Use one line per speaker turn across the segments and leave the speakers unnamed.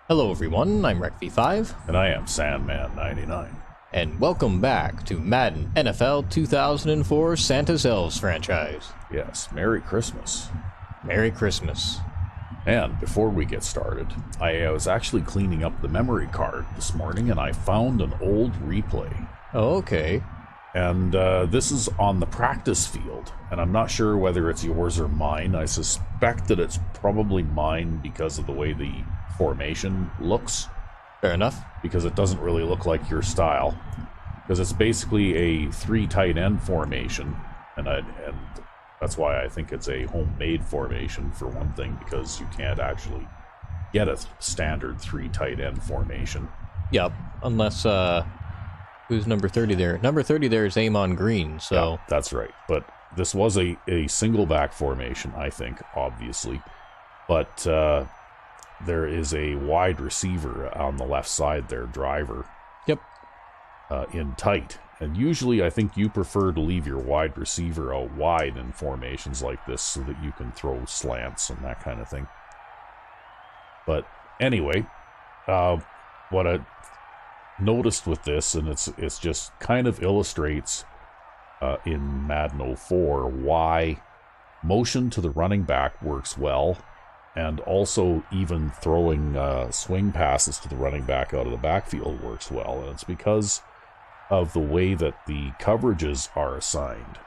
Hello everyone, I'm RecV5,
And I am Sandman99.
and welcome back to Madden NFL 2004 Santa's Elves franchise.
Yes, Merry Christmas.
Merry Christmas.
And before we get started, I was actually cleaning up the memory card this morning and I found an old replay.
Oh, okay.
And this is on the practice field, and I'm not sure whether it's yours or mine. I suspect that it's probably mine because of the way the formation looks,
Fair enough.
because it doesn't really look like your style. Because it's basically a 3 tight end formation, and that's why I think it's a homemade formation for one thing, because you can't actually get a standard 3 tight end formation.
Yep, unless, who's number 30 there? Number 30 there is Amon Green, so...
Yeah, that's right. But this was a single back formation, I think, obviously. But there is a wide receiver on the left side there, driver.
Yep.
In tight. And usually I think you prefer to leave your wide receiver out wide in formations like this so that you can throw slants and that kind of thing. But anyway, what I noticed with this, and it's just kind of illustrates in Madden 04 why motion to the running back works well, and also even throwing swing passes to the running back out of the backfield works well. And it's because of the way that the coverages are assigned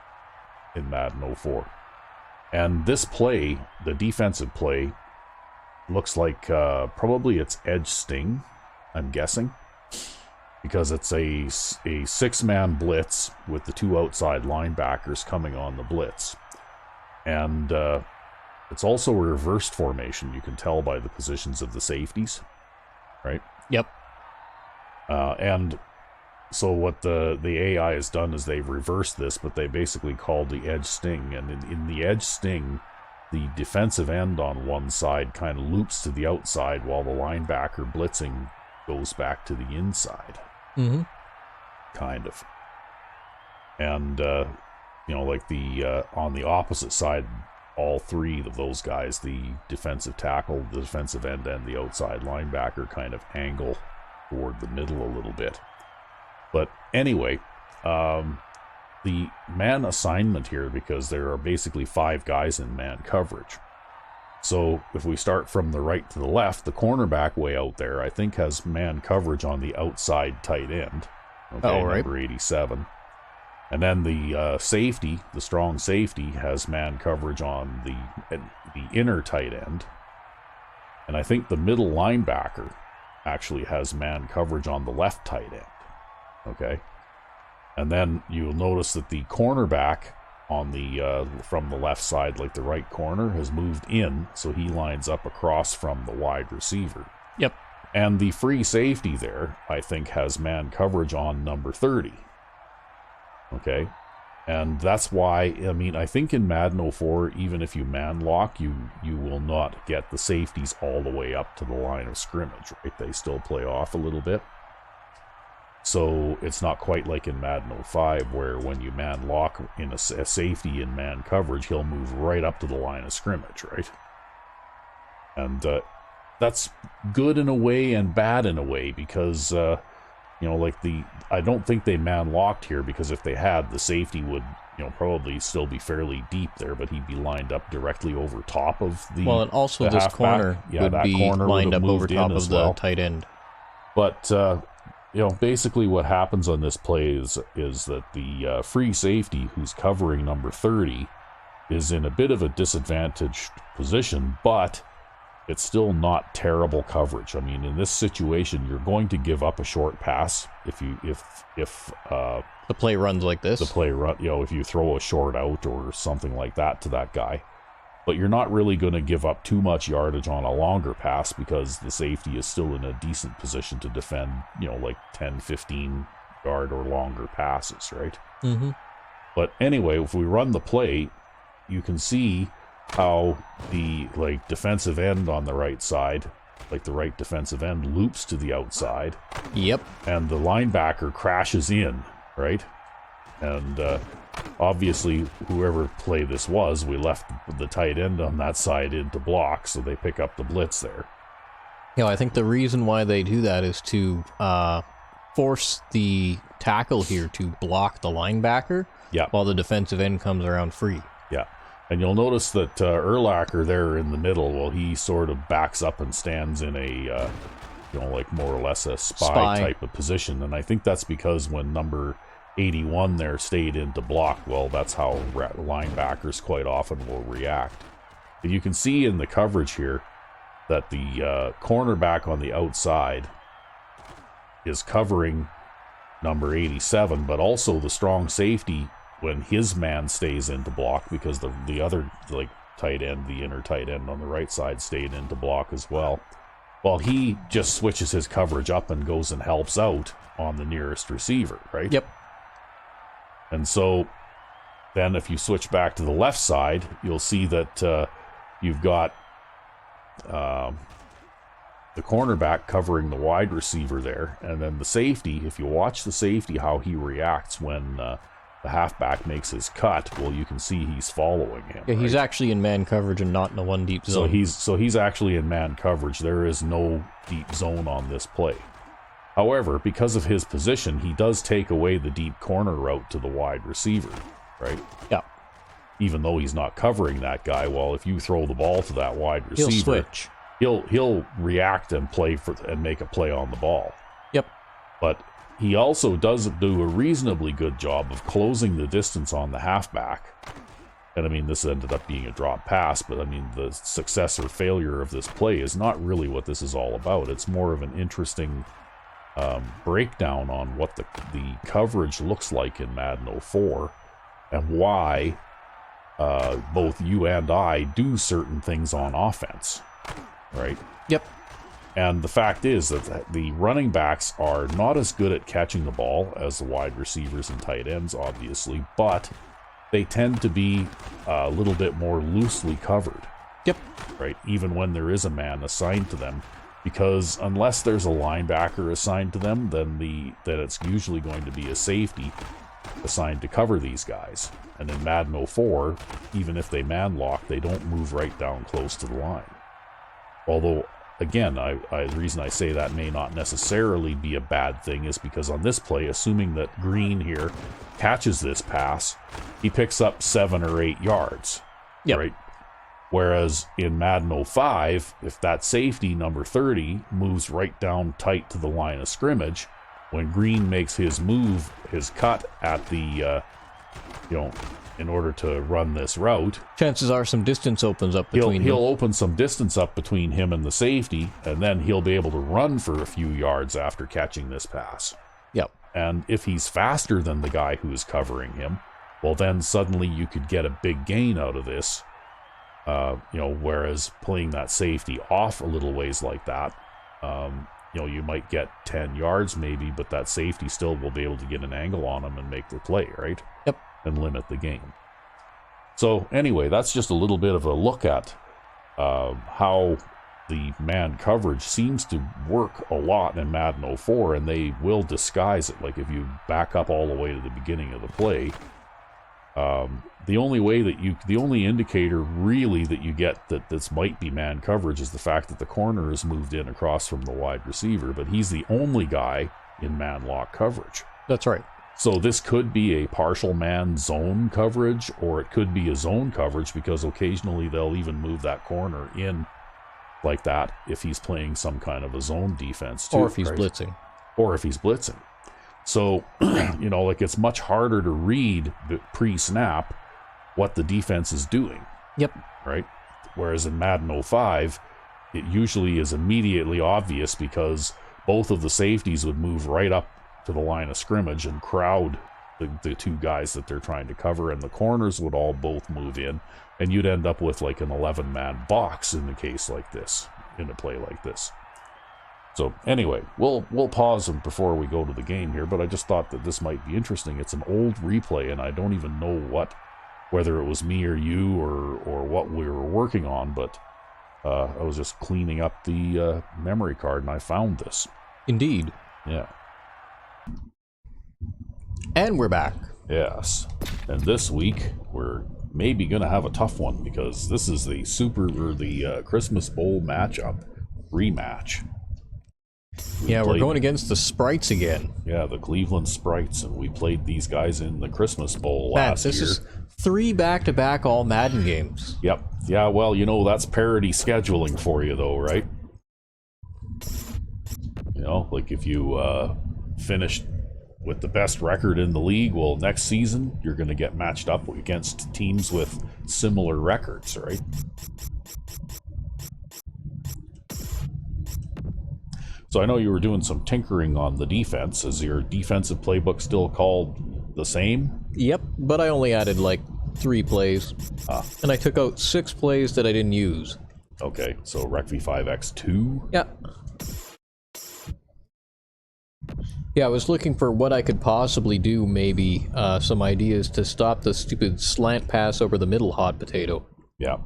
in Madden 04. And this play, the defensive play, looks like probably it's edge sting, I'm guessing, because it's a 6-man blitz with the 2 outside linebackers coming on the blitz. And it's also a reversed formation. You can tell by the positions of the safeties, right?
Yep.
And so what the AI has done is they've reversed this, but they basically called the edge sting. And in the edge sting, the defensive end on one side kind of loops to the outside while the linebacker blitzing goes back to the inside.
Mm-hmm.
Kind of. And, like on the opposite side, all 3 of those guys, the defensive tackle, the defensive end, and the outside linebacker kind of angle toward the middle a little bit. But anyway, the man assignment here, because there are basically 5 guys in man coverage. So if we start from the right to the left, the cornerback way out there, I think, has man coverage on the outside tight end. Okay,
right.
Number 87. And then the safety, the strong safety, has man coverage on the inner tight end. And I think the middle linebacker actually has man coverage on the left tight end. Okay? And then you'll notice that the cornerback on the from the left side, like the right corner, has moved in, so he lines up across from the wide receiver.
Yep.
And the free safety there, I think, has man coverage on number 30. Okay? And that's why, I think in Madden 04, even if you man lock, you will not get the safeties all the way up to the line of scrimmage, right? They still play off a little bit. So it's not quite like in Madden 05, where when you man lock in a safety in man coverage, he'll move right up to the line of scrimmage, right? And that's good in a way and bad in a way, because I don't think they man locked here, because if they had, the safety would probably still be fairly deep there, but he'd be lined up directly over top of the
Well, and also
the
this
halfback.
corner would be lined up over top of the tight end.
But basically what happens on this play is that the free safety, who's covering number 30, is in a bit of a disadvantaged position, but it's still not terrible coverage. I mean, in this situation, you're going to give up a short pass if
The play runs like this.
if you throw a short out or something like that to that guy. But you're not really going to give up too much yardage on a longer pass, because the safety is still in a decent position to defend, like 10, 15 yard or longer passes, right?
Mm-hmm.
But anyway, if we run the play, you can see how the defensive end on the right side, like the right defensive end, loops to the outside.
Yep.
And the linebacker crashes in, right? And obviously, whoever play this was, we left the tight end on that side in to block, so they pick up the blitz there.
Yeah, I think the reason why they do that is to force the tackle here to block the linebacker while the defensive end comes around free.
Yeah. And you'll notice that Urlacher there in the middle, well, he sort of backs up and stands in a, like more or less a spy type of position. And I think that's because when number 81 there stayed into block, well, that's how linebackers quite often will react. And you can see in the coverage here that the cornerback on the outside is covering number 87, but also the strong safety when his man stays into block, because the other tight end, the inner tight end on the right side, stayed into block as well. Well, he just switches his coverage up and goes and helps out on the nearest receiver, right?
Yep.
And so then if you switch back to the left side, you'll see that you've got the cornerback covering the wide receiver there, and then the safety, if you watch the safety, how he reacts when the halfback makes his cut, well, you can see he's following him.
Yeah, he's actually in man coverage and not in a one deep zone.
So he's actually in man coverage. There is no deep zone on this play. However, because of his position, he does take away the deep corner route to the wide receiver, right?
Yeah.
Even though he's not covering that guy, well, if you throw the ball to that wide receiver,
he'll switch.
He'll react and and make a play on the ball.
Yep.
But he also does do a reasonably good job of closing the distance on the halfback. And I mean, this ended up being a drop pass, but I mean, the success or failure of this play is not really what this is all about. It's more of an interesting breakdown on what the coverage looks like in Madden 04 and why both you and I do certain things on offense, right?
Yep.
And the fact is that the running backs are not as good at catching the ball as the wide receivers and tight ends, obviously, but they tend to be a little bit more loosely covered.
Yep.
Right? Even when there is a man assigned to them, because unless there's a linebacker assigned to them, then it's usually going to be a safety assigned to cover these guys. And in Madden 04, even if they man lock, they don't move right down close to the line. Although, again, the reason I say that may not necessarily be a bad thing is because on this play, assuming that Green here catches this pass, he picks up 7 or 8 yards.
Yep.
Right? Whereas in Madden 05, if that safety, number 30, moves right down tight to the line of scrimmage, when Green makes his move, his cut at the, in order to run this route,
chances are some distance opens up between
he'll open some distance up between him and the safety, and then he'll be able to run for a few yards after catching this pass.
Yep.
And if he's faster than the guy who's covering him, well, then suddenly you could get a big gain out of this. Whereas playing that safety off a little ways like that, you might get 10 yards maybe, but that safety still will be able to get an angle on him and make the play, right?
Yep.
And limit the game. So anyway, that's just a little bit of a look at how the man coverage seems to work a lot in Madden 04, and they will disguise it. Like if you back up all the way to the beginning of the play, the only indicator really that you get that this might be man coverage is the fact that the corner is moved in across from the wide receiver, but he's the only guy in man lock coverage.
That's right.
So this could be a partial man zone coverage, or it could be a zone coverage, because occasionally they'll even move that corner in like that if he's playing some kind of a zone defense too.
Or if he's blitzing.
Or if he's blitzing. So, it's much harder to read pre-snap what the defense is doing.
Yep.
Right? Whereas in Madden 05, it usually is immediately obvious because both of the safeties would move right up to the line of scrimmage and crowd the two guys that they're trying to cover, and the corners would all both move in, and you'd end up with like an 11-man box in a case like this, in a play like this. So anyway, we'll pause before we go to the game here, but I just thought that this might be interesting. It's an old replay, and I don't even know whether it was me or you or what we were working on, but I was just cleaning up the memory card, and I found this.
Indeed.
Yeah.
And we're back.
Yes. And this week, we're maybe going to have a tough one, because this is the Christmas Bowl matchup rematch.
Yeah, we're going against the Sprites again.
Yeah, the Cleveland Sprites, and we played these guys in the Christmas Bowl last year.
This is 3 back-to-back all Madden games.
Yep. Yeah, well, you know, that's parity scheduling for you, though, right? You know, like if you finished with the best record in the league, well, next season, you're going to get matched up against teams with similar records, right? So I know you were doing some tinkering on the defense. Is your defensive playbook still called the same?
Yep, but I only added like 3 plays. And I took out 6 plays that I didn't use.
Okay, so RecV5X2?
Yeah. Yeah, I was looking for what I could possibly do, maybe some ideas to stop the stupid slant pass over the middle hot potato.
Yeah.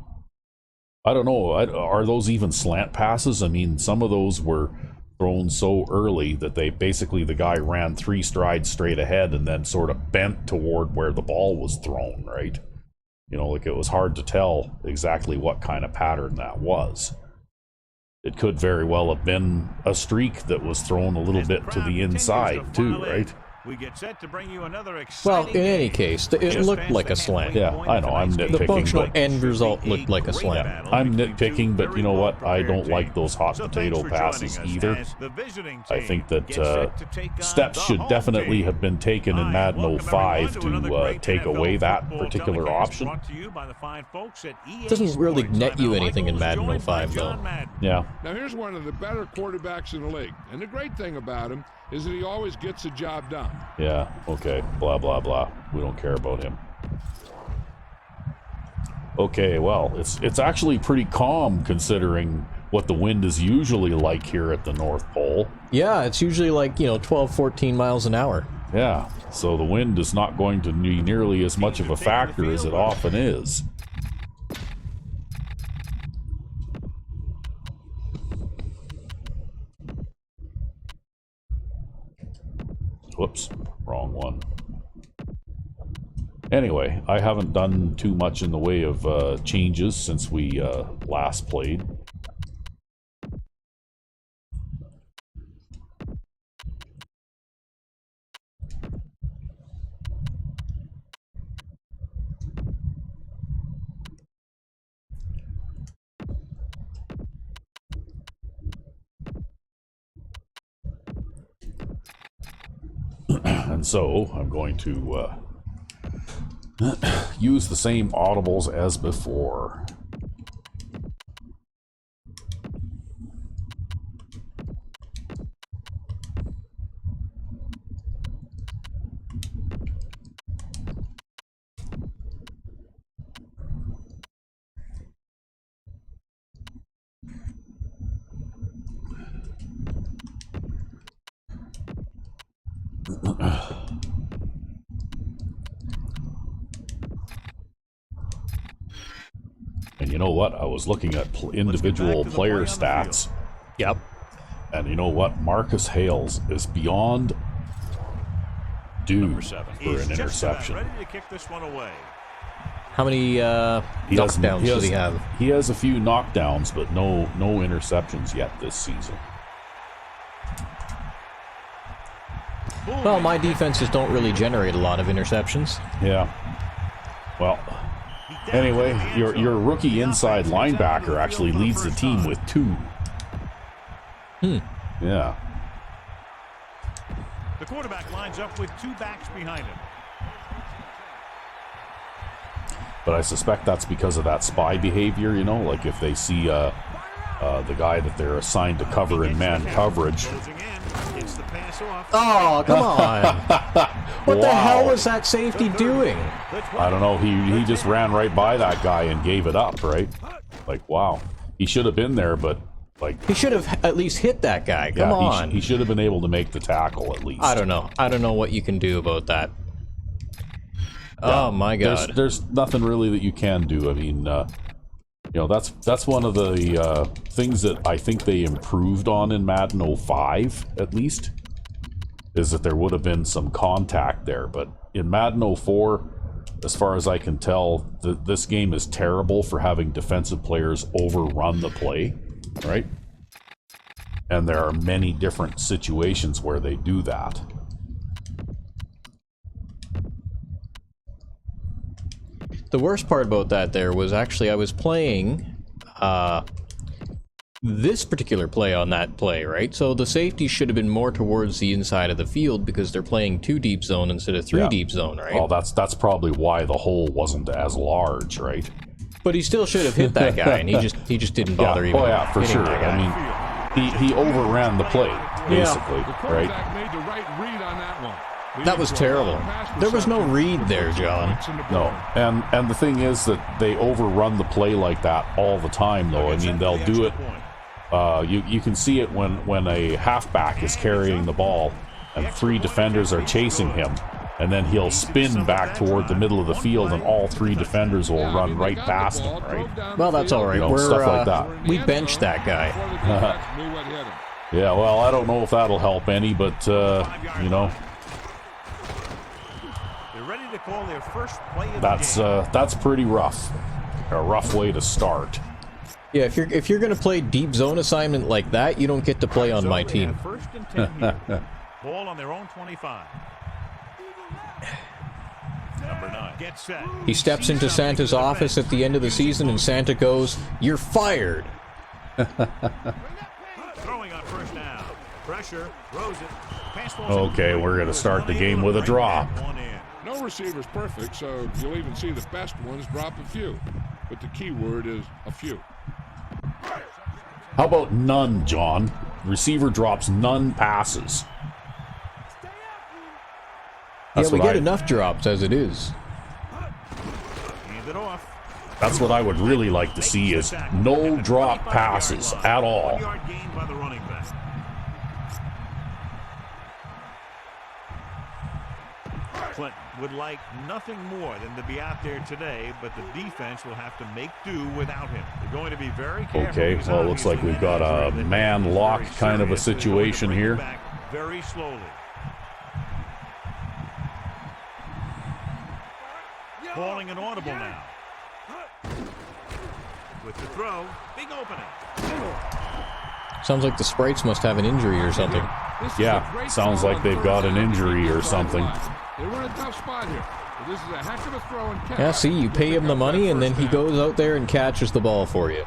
I don't know, are those even slant passes? I mean, some of those were thrown so early that they basically, the guy ran 3 strides straight ahead and then sort of bent toward where the ball was thrown, right? You know, like it was hard to tell exactly what kind of pattern that was. It could very well have been a streak that was thrown a little bit to the inside too, right?
We get set to bring you another
well, in any case, it looked like a slant.
Yeah, I know, I'm nitpicking.
The functional end result looked like a slant.
I'm nitpicking, but you know what? I don't like those hot potato passes either. I think that steps should definitely have been taken in Madden 05 to take away that particular option.
It doesn't really net you anything in Madden 05, though.
Yeah.
Now, here's one of the better quarterbacks in the league. And the great thing about him is that he always gets the job done.
Yeah, okay, blah, blah, blah. We don't care about him. Okay, well, it's actually pretty calm considering what the wind is usually like here at the North Pole.
Yeah, it's usually like, 12, 14 miles an hour.
Yeah, so the wind is not going to be nearly as much of a factor as it often is. Whoops, wrong one. Anyway, I haven't done too much in the way of changes since we last played. And so I'm going to use the same audibles as before. And you know what? I was looking at individual player stats.
Yep.
And you know what? Marcus Hales is beyond due for an interception.
Ready to kick this one away.
How many knockdowns does he have?
He has a few knockdowns, but no interceptions yet this season.
Well, my defenses don't really generate a lot of interceptions.
Yeah. Well, anyway, your rookie inside linebacker actually leads the team with 2. Yeah.
The quarterback lines up with 2 backs behind him.
But I suspect that's because of that spy behavior, you know, like if they see the guy that they're assigned to cover in man coverage.
Oh, come on. What the hell was that safety doing?
I don't know. He just ran right by that guy and gave it up, right? Like, wow. He should have been there, but like...
He should have at least hit that guy. Come on.
He should have been able to make the tackle at least.
I don't know. I don't know what you can do about that. Yeah, oh, my God.
There's nothing really that you can do. I mean, you know, that's one of the things that I think they improved on in Madden 05, at least, is that there would have been some contact there. But in Madden 04, as far as I can tell, this game is terrible for having defensive players overrun the play, right? And there are many different situations where they do that.
The worst part about that there was actually I was playing this particular play on that play, right? So the safety should have been more towards the inside of the field because they're playing 2 deep zone instead of 3 deep zone, right?
Well, that's probably why the hole wasn't as large, right?
But he still should have hit that guy, and he just didn't bother even.
Oh yeah, for sure. I mean, he overran the play basically, right?
Made the right read on that one.
That was terrible. There was no read there, John.
No, and the thing is that they overrun the play like that all the time, though. I mean, they'll do it. You can see it when a halfback is carrying the ball and 3 defenders are chasing him, and then he'll spin back toward the middle of the field, and all 3 defenders will run right past him, right?
Well, that's all right.
Stuff like that.
We benched that guy.
Yeah, well, I don't know if that'll help any, but you know,
They're ready to call their first play of the game.
that's pretty rough. A rough way to start.
Yeah, if you're gonna play deep zone assignment like that, you don't get to play on my team.
First and 10 here. Ball on their own 25. Number 9. Get set.
He steps into Santa's office at the end of the season, and Santa goes, "You're fired."
Throwing on first down. Pressure. Throws it. Pass ball's
Okay, we're gonna start the game with a drop.
No receiver's perfect, so you'll even see the best ones drop a few. But the key word is a few.
How about none, John? Receiver drops none passes.
Yeah, we get enough drops as it is.
Hand it off.
That's what I would really like to see, is no drop passes at all.
1-yard gain by the running back. Clinton would like nothing more than to be out there today, but the defense will have to make do without him. They're going to be very careful.
Okay, well, it looks like we've got a man lock kind of a situation here.
Very slowly. Calling an audible now. With the throw, big opening.
Sounds like the Sprites must have an injury or something.
Yeah, sounds like they've got an injury or something.
They were in a tough spot here. But this is a heck of a throw and catch.
Yeah, see, you pay him the money, and then he goes out there and catches the ball for you.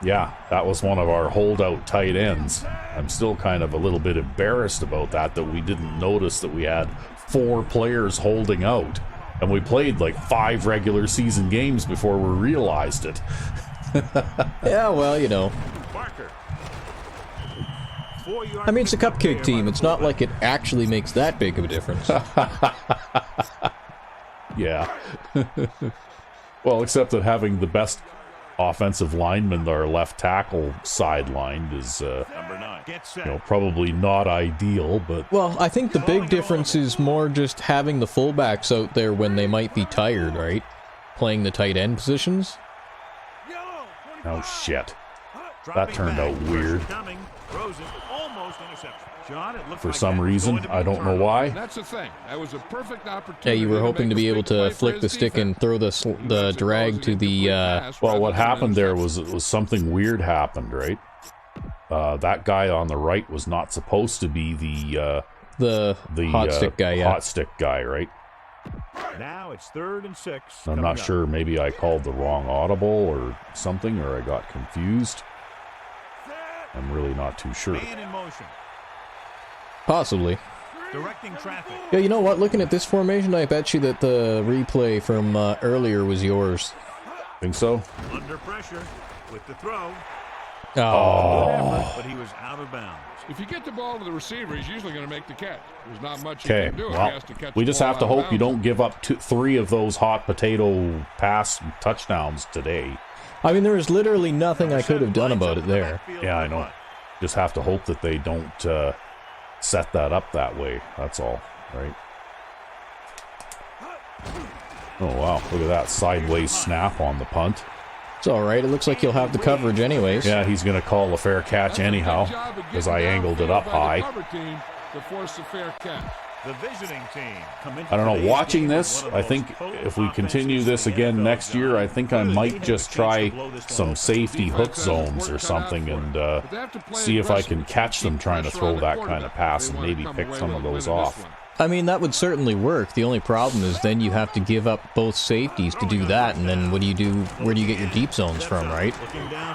Yeah, that was one of our holdout tight ends. I'm still kind of a little bit embarrassed about that we didn't notice that we had 4 players holding out. And we played like 5 regular season games before we realized it.
Yeah, well, you know. I mean, it's a cupcake team. It's not like it actually makes that big of a difference.
Yeah. Well, except that having the best offensive lineman, our left tackle sidelined, is probably not ideal, but...
Well, I think the big difference is more just having the fullbacks out there when they might be tired, right? Playing the tight end positions.
Oh, shit. That turned out weird. For some reason, I don't know why.
That's the thing. That was a perfect opportunity.
Yeah, you were hoping to be able to flick the stick and throw the drag to the...
Well, what happened there was something weird happened, right? That guy on the right was not supposed to be the
hot stick guy, yeah.
Hot stick guy, right?
Now it's 3rd and 6.
I'm not sure. Maybe I called the wrong audible or something, or I got confused. I'm really not too sure.
Man in motion.
Possibly.
Directing traffic.
Yeah, you know what? Looking at this formation, I bet you that the replay from earlier was yours.
Think so?
Under pressure with the throw.
Oh.
But he was out of bounds.
If you get the ball to the receiver, he's usually going to make the catch. There's not much he
Okay,
can do.
well,
He has to catch
we
the
just
ball
have to
out of
hope you
bounds.
don't give up 3 of those hot potato pass touchdowns today.
I mean, there was literally nothing I could have done about it there.
Yeah, I know. Just have to hope that they don't set that up that way. That's all, right? Oh, wow. Look at that sideways snap on the punt.
It's all right. It looks like you'll have the coverage anyways.
Yeah, he's going to call a fair catch anyhow, because I angled it up high.
To force a fair catch.
The visiting team.
I don't know. Watching this, I think if we continue this again next year, I think I might just try some safety hook zones or something and see if I can catch them trying to throw that kind of pass and maybe pick some of those off.
I mean, that would certainly work. The only problem is then you have to give up both safeties to do that, and then what do you do? Where do you get your deep zones from, right?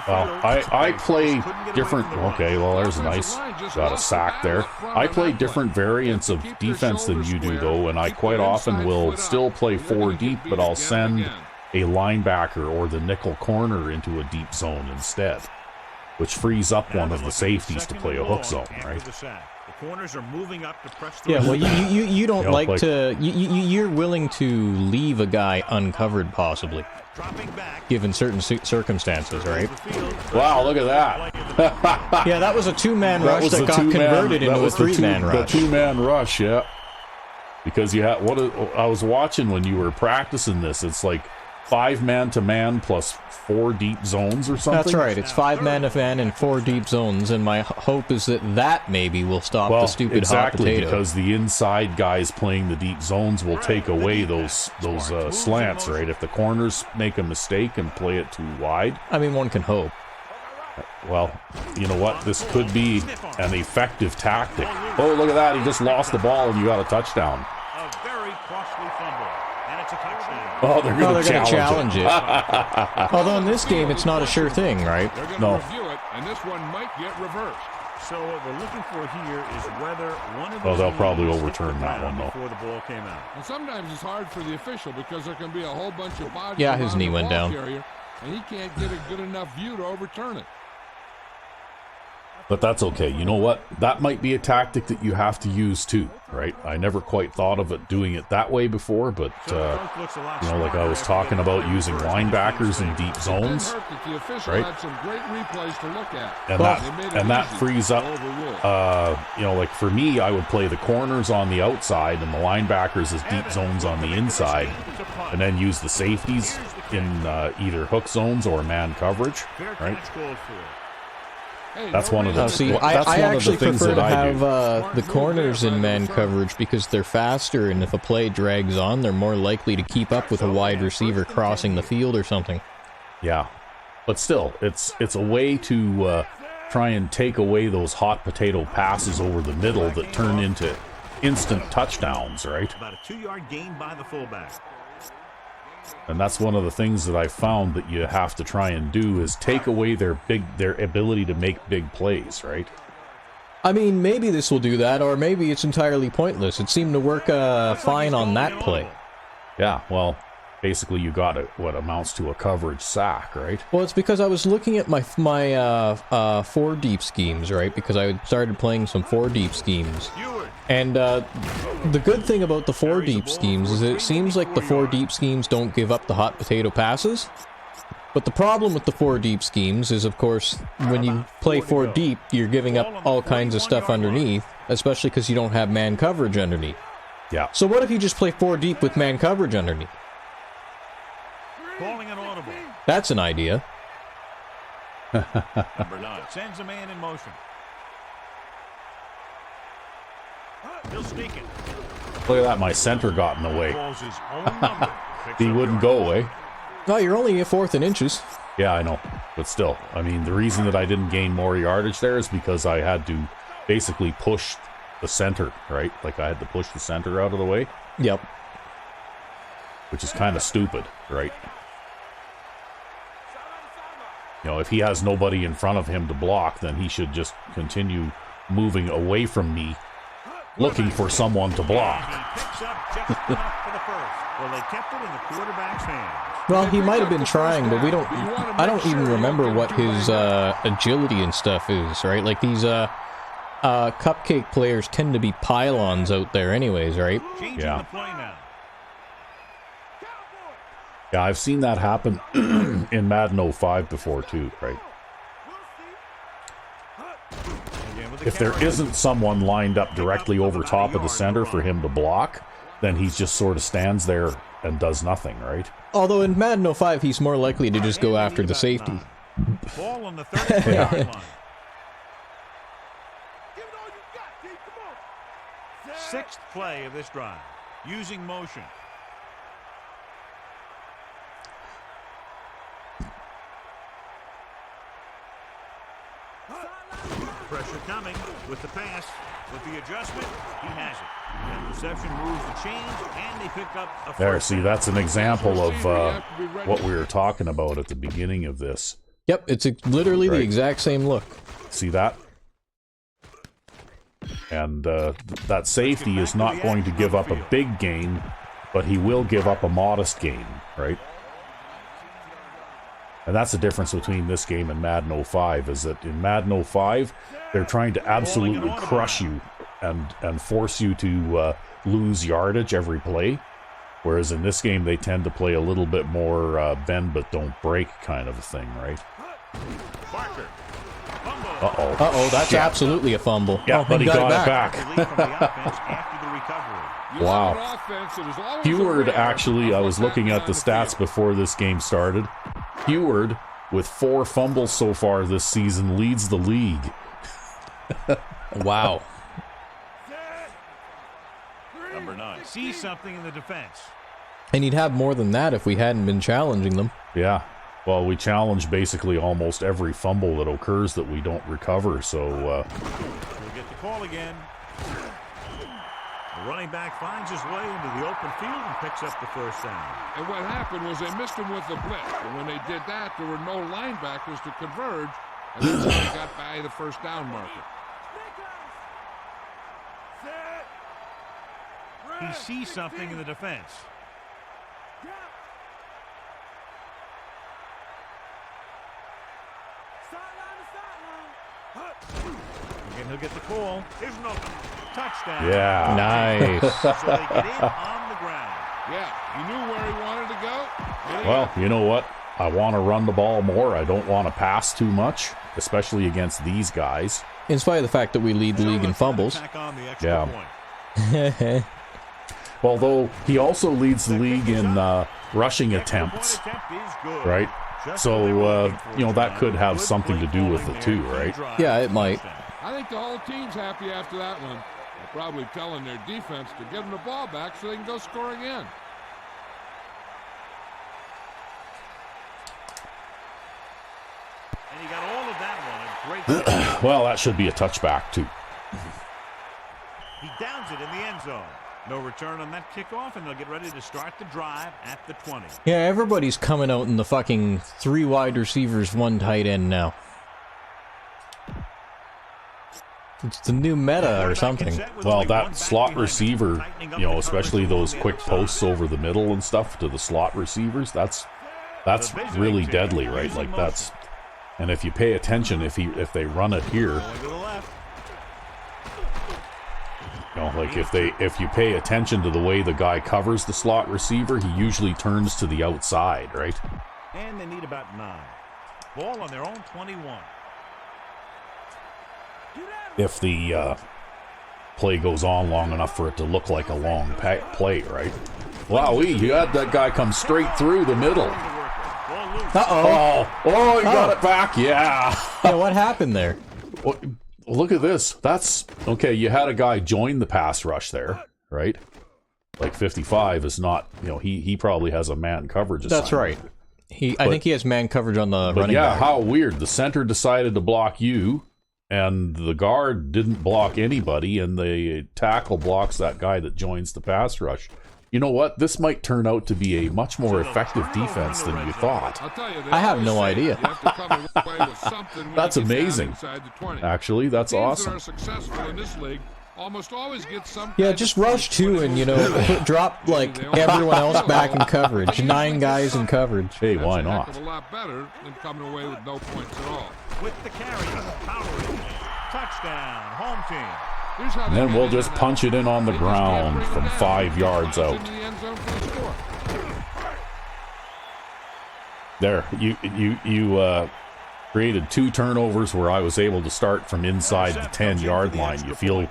Well, I play different... Okay, well, there's a nice... Got a sack there. I play different variants of defense than you do, though, and I quite often will still play 4 deep, but I'll send a linebacker or the nickel corner into a deep zone instead, which frees up one of the safeties to play a hook zone, right?
Corners are moving up to press.
Yeah, well, you don't like to. You're willing to leave a guy uncovered, possibly, given certain circumstances, right?
Wow, look at that!
Yeah, that was a 2-man rush that got converted into a 3-man rush.
The 2-man rush, yeah. Because you had I was watching when you were practicing this. It's like 5 man-to-man plus 4 deep zones or something.
That's right. It's 5 man-to-man and 4 deep zones, and my hope is that maybe will stop the stupid hot potato.
Because the inside guys playing the deep zones will take away those slants, right? If the corners make a mistake and play it too wide.
I mean, one can hope.
Well, you know what? This could be an effective tactic. Oh, look at that. He just lost the ball and you got a touchdown.
A very costly fumble, and it's a touchdown.
Oh, they're going to
challenge it. Although in this game, it's not a sure thing, right?
No.
Review it, and this one might get reversed.
So what we're looking for here is whether one of
they'll probably overturn that one, though.
Before the ball came out.
And sometimes it's hard for the official because there can be a whole bunch of bodies.
Yeah, his knee went down.
Carrier, and he can't get a good enough view to overturn it.
But that's okay. You know what? That might be a tactic that you have to use too, right? I never quite thought of it doing it that way before, but you know, like I was talking about using linebackers in deep zones, right? And that frees up. You know, like for me, I would play the corners on the outside and the linebackers as deep zones on the inside, and then use the safeties in either hook zones or man coverage, right? That's one of the.
I actually prefer to have the corners in man coverage because they're faster, and if a play drags on, they're more likely to keep up with a wide receiver crossing the field or something.
Yeah, but still, it's a way to try and take away those hot potato passes over the middle that turn into instant touchdowns, right?
About a 2-yard gain by the fullback.
And that's one of the things that I found that you have to try and do is take away their ability to make big plays, right?
I mean, maybe this will do that, or maybe it's entirely pointless. It seemed to work fine on that play.
Yeah, well, basically you got what amounts to a coverage sack, right?
Well, it's because I was looking at my 4 deep schemes, right? Because I started playing some 4 deep schemes. And the good thing about the 4 deep schemes is it seems like the 4 deep schemes don't give up the hot potato passes. But the problem with the 4 deep schemes is, of course, when you play 4 deep, you're giving up all kinds of stuff underneath, especially because you don't have man coverage underneath.
Yeah.
So what if you just play 4 deep with man coverage underneath?
Calling an audible.
That's an idea.
Number 9 sends a man in motion. He'll sneak it.
Look at that, my center got in the way. He wouldn't go away.
No, you're only at 4th and inches.
Yeah, I know. But still, I mean, the reason that I didn't gain more yardage there is because I had to basically push the center, right? Like I had to push the center out of the way.
Yep.
Which is kind of stupid, right? You know, if he has nobody in front of him to block, then he should just continue moving away from me, looking for someone to block.
Well, he might have been trying, but I don't even remember what his agility and stuff is, right? Like these cupcake players tend to be pylons out there anyways, right?
Yeah. Yeah, I've seen that happen in Madden 05 before too, right? If there isn't someone lined up directly over top of the center for him to block, then he just sort of stands there and does nothing, right?
Although in Madden 05, he's more likely to just go after the safety.
Ball on the 30-yard line. Sixth play of this drive, using motion. Pressure coming with the pass. With the adjustment, he has it. And reception moves the chains, and they pick up a
There,
first
see,
down.
that's an example of what we were talking about at the beginning of this.
Yep, it's literally the
Right.
exact same look.
See that? And that safety is not going to give up a big gain, but he will give up a modest gain, right? And that's the difference between this game and Madden 05, is that in Madden 05, they're trying to absolutely crush you and force you to lose yardage every play. Whereas in this game, they tend to play a little bit more bend but don't break kind of a thing, right?
Barker. Fumble.
Uh-oh.
Uh-oh, that's
Shit.
absolutely a fumble.
Yeah,
Oh,
but he got it back.
Relief from the offense after the recovery.
Wow. Heward, actually, I was looking at the stats before this game started. Heward, with 4 fumbles so far this season, leads the league.
Wow.
Number 9. See something in the defense.
And he'd have more than that if we hadn't been challenging them.
Yeah. Well, we challenge basically almost every fumble that occurs that we don't recover, so...
We'll get the call again. The running back finds his way into the open field and picks up the first down.
And what happened was they missed him with the blitz. And when they did that, there were no linebackers to converge. And that's how they got by the first down marker.
He sees something in the defense. And he'll get the call. Here's another touchdown.
Yeah.
Nice.
So they get in on the ground.
Yeah, he knew where he wanted to go.
Well, you know what? I want to run the ball more. I don't want to pass too much, especially against these guys.
In spite of the fact that we lead the league in fumbles.
Attack on the extra
Yeah.
point.
Although he also leads the league in rushing attempts, right? So, you know, that could have something to do with it too, right?
Yeah, it might.
I think the whole team's happy after that one. They're probably telling their defense to give them the ball back so they can go score again.
And he got all of that one. A great
Well, that should be a touchback too.
He downs it in the end zone. No return on that kickoff, and they'll get ready to start the drive at the 20.
Yeah, everybody's coming out in the fucking 3 wide receivers, 1 tight end now. It's the new meta or something.
Well, that slot receiver, you know, especially those quick posts over the middle and stuff to the slot receivers, that's really deadly, right? Like that's, and if you pay attention, if they run it here, you know, like if you pay attention to the way the guy covers the slot receiver, he usually turns to the outside, right?
And they need about 9. Ball on their own 21.
If the play goes on long enough for it to look like a long play, right? Wow, you had that guy come straight through the middle.
Uh-oh.
Oh, he got it back. Yeah.
Yeah, what happened there?
Well, look at this. That's okay. You had a guy join the pass rush there, right? Like 55 is not, you know, he probably has a man coverage assignment.
That's right. I think he has man coverage on the running
yeah,
back.
how weird. The center decided to block you, and the guard didn't block anybody, and the tackle blocks that guy that joins the pass rush. You know what? This might turn out to be a much more effective defense than you thought.
I'll tell you,
I have no idea.
You have to come away with something when
That's
you get down
amazing.
inside the 20.
Actually, that's
Teams
awesome.
that are successful in this league almost always get some.
Yeah,
kind of
just rush 2 and, you know, drop, like, everyone else back in coverage. 9 guys in coverage.
Hey,
That's
why
a
not?
heck of a lot better than coming away with no points at all.
With the carry, powering. Touchdown, home team.
Here's how
And
they
then
get
we'll
into
just
that.
punch it in on the
They just can't
ground
bring
from
it down.
5 yards
It's
out.
into the end zone for the score.
There, you created 2 turnovers where I was able to start from inside the 10-yard line. You feel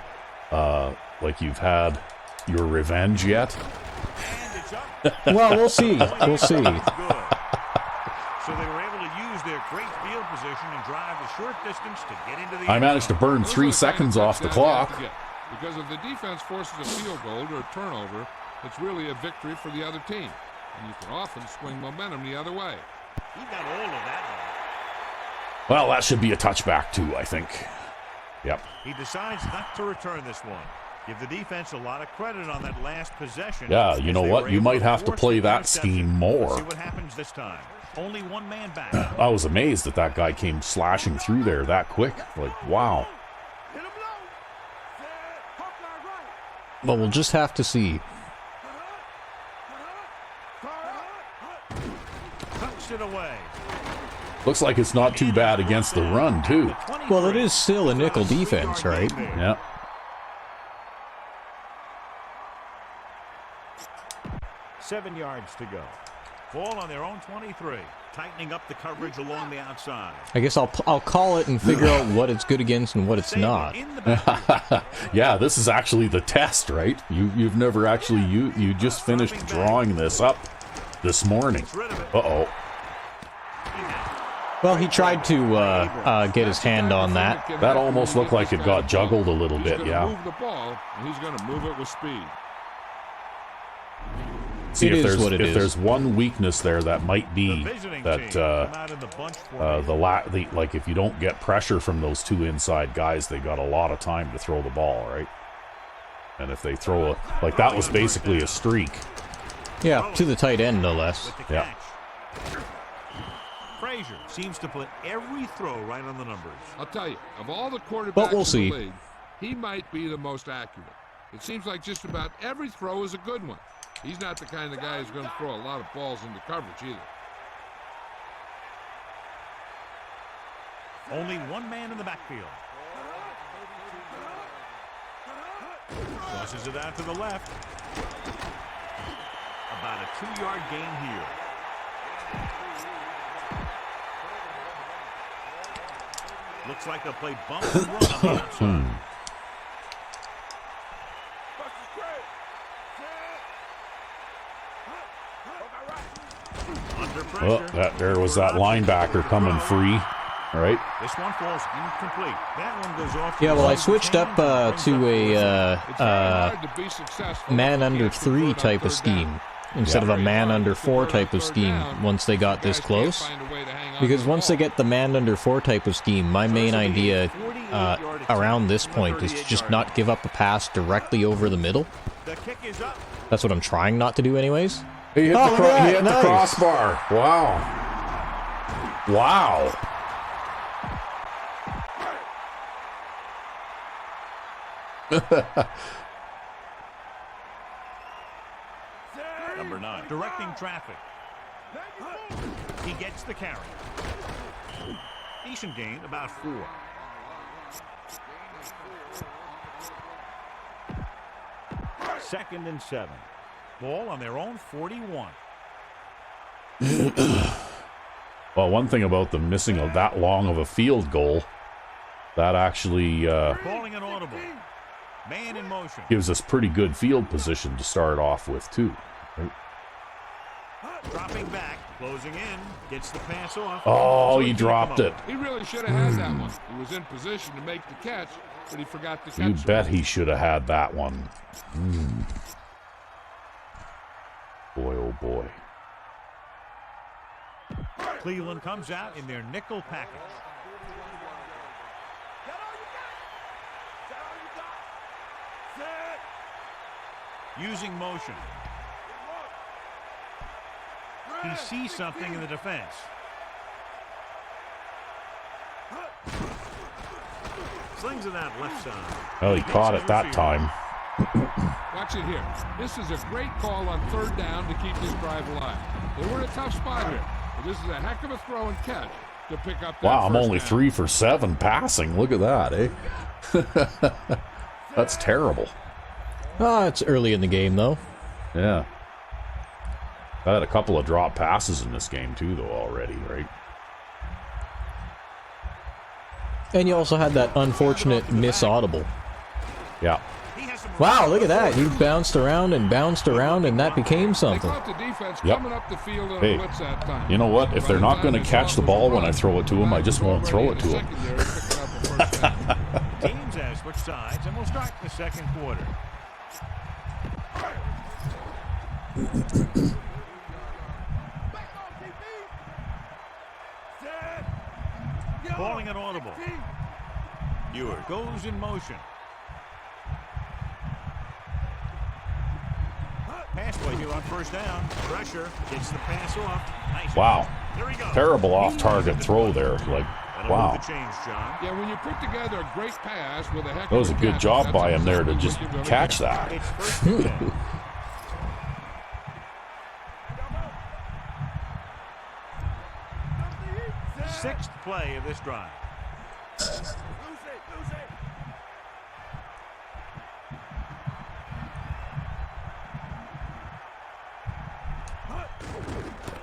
like you've had your revenge yet?
And it's up.
Well, we'll see. We'll see.
Good. So they were able to use their great field position and drive the short distance to get into the
I
end
managed to
zone.
burn
Those
3
are the kind of
seconds off the
touchdowns you have
clock.
to get. because if the defense forces a field goal or a turnover, it's really a victory for the other team. And you can often swing momentum the other way.
He got all of that.
Well, that should be a touchback too, I think. Yep.
He decides not to return this one. Give the defense a lot of credit on that last possession.
Yeah, you know what? You might have to play that scheme more.
See what happens this time. Only one man back.
I was amazed that that guy came slashing through there that quick. Like, wow.
But we'll just have to see.
Tucks it away.
Looks like it's not too bad against the run, too.
Well, it is still a nickel defense, right?
Yeah.
7 yards to go. Ball on their own 23. Tightening up the coverage along the outside.
I guess I'll call it and figure out what it's good against and what it's not.
Yeah, this is actually the test, right? You've never actually you just finished drawing this up this morning. Uh-oh.
Well, he tried to get his hand on that.
That almost looked like it got juggled a little bit, yeah.
Move the ball, and he's going to move it with speed.
See, if there's one weakness there, that might be that like if you don't get pressure from those two inside guys, they got a lot of time to throw the ball, right? And if they throw like that was basically a streak.
Yeah, to the tight end, no less.
Yeah.
Frazier seems to put every throw right on the numbers.
I'll tell you, of all the quarterbacks in the league, he might be the most accurate. It seems like just about every throw is a good one. He's not the kind of guy who's going to throw a lot of balls into coverage either.
Only one man in the backfield. Tosses it out to the left. About a 2-yard gain here. Looks like they'll play bump and run on the outside.
Well, there was that linebacker coming free, right?
This one falls incomplete. That one goes off.
Yeah, well, I switched up to a man under 3 type of scheme instead of a man under 4 type of scheme once they got this close. Because once they get the man under 4 type of scheme, my main idea around this point is to just not give up a pass directly over the middle. That's what I'm trying not to do anyways.
He hit, the crossbar. Wow. Wow.
Number 9, directing traffic. He gets the carry. Decent gain, about 4. Second and 7. Ball on their own 41.
Well, one thing about the missing of that long of a field goal, that actually
calling an audible. Man in motion.
Gives us pretty good field position to start off with, too. Right?
Dropping back, closing in, gets the pass off.
Oh, he dropped it.
He really should have had that one. He was in position to make the catch, but he forgot to catch it.
You bet he should have had that one. Boy, oh boy.
Cleveland comes out in their nickel package. Using motion. He sees something in the defense. Slings it out left side.
Well, he caught it that time.
Watch it here. This is a great call on 3rd down to keep this drive alive. They were in a tough spot here, but this is a heck of a throw and catch to pick up that.
Wow, I'm only
down.
3 for 7 passing. Look at that, eh? That's terrible.
It's early in the game, though.
Yeah. I had a couple of drop passes in this game, too, though, already, right?
And you also had that unfortunate miss audible.
Yeah.
Wow, look at that. You bounced around, and that became something.
Yep. Hey, you know what? If they're not going to catch the ball when I throw it to them, I just won't throw it to them.
both sides, and we'll start the second quarter. Calling an audible. Ewert goes in motion. Pass play here on first down. Pressure gets the pass off. Nice.
Wow.
There he goes.
Terrible off-target throw there. Like, wow.
The change, John.
Yeah, when you put together a great pass with a heck of
That was a good
catch,
job
that's
by him there to
exactly
just
what you're gonna
catch
get.
that.
It's first and 10. Sixth play of this drive.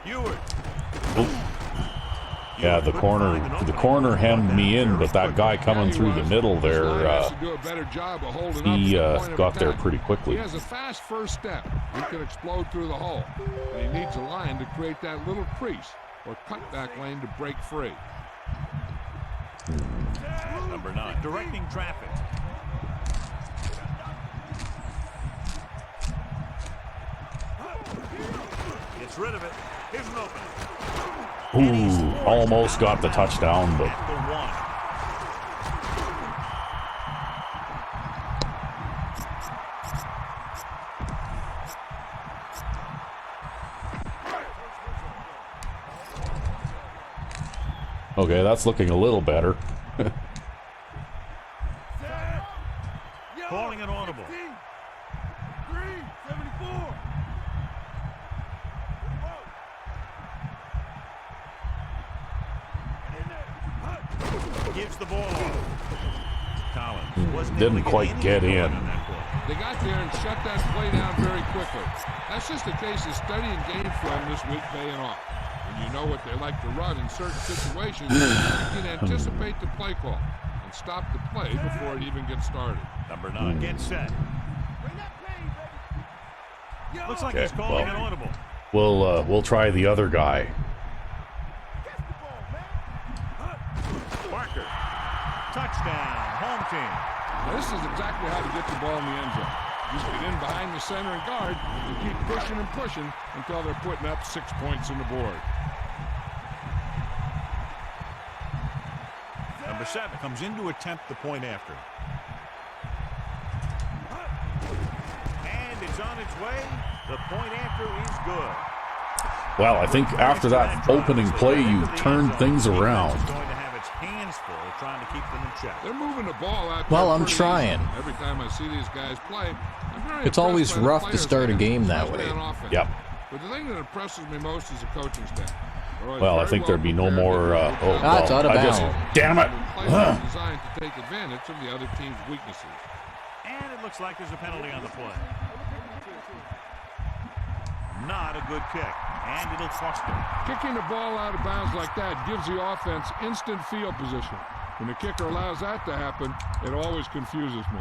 Ewert.
Yeah, the corner hemmed me in, but that guy coming through the middle there, he got there pretty quickly.
He has a fast first step. He can explode through the hole. But he needs a line to create that little crease or cutback lane to break free.
Number 9, directing traffic. Gets rid of it. Here's an opening.
Ooh, almost got the touchdown, but
At the 1.
okay, that's looking a little better.
Calling an audible. Gives the ball off. Collins wasn't able to
Didn't quite get
anything
in.
going on that play.
They got there and shut that play down very quickly. That's just a case of studying game film this week paying off. When you know what they like to run in certain situations, you can anticipate the play call and stop the play before it even gets started.
Number 9 gets set. Looks like he's
Okay,
calling
well.
an audible.
We'll try the other guy.
Parker. Touchdown. Home team.
Now, this is exactly how to get the ball in the end zone. Just get in behind the center and guard and keep pushing and pushing until they're putting up 6 points on the board.
Number 7 comes in to attempt the point after. And it's on its way. The point after is good.
Well, I think after that opening play, you turned things around.
It's going to have its hands full trying to keep them in check.
They're moving the ball out.
Well,
there
I'm
pretty
trying.
easy. Every time I see these guys play, I'm very
It's
impressed
always
by the
rough to
players
start a
they
game that
especially
way.
on offense.
Yep.
But the thing that impresses me most is the coaching staff. They're always
Well, I
very
think there'd be no
prepared.
more.
They do a
Oh,
good job.
Ah, it's
well,
out of
I just,
bounds.
damn it!
Plays are designed to take advantage of the other team's weaknesses.
And it looks like there's a penalty on the play. Not a good kick. And it'll cost him.
Kicking the ball out of bounds like that gives the offense instant field position. When the kicker allows that to happen, it always confuses me.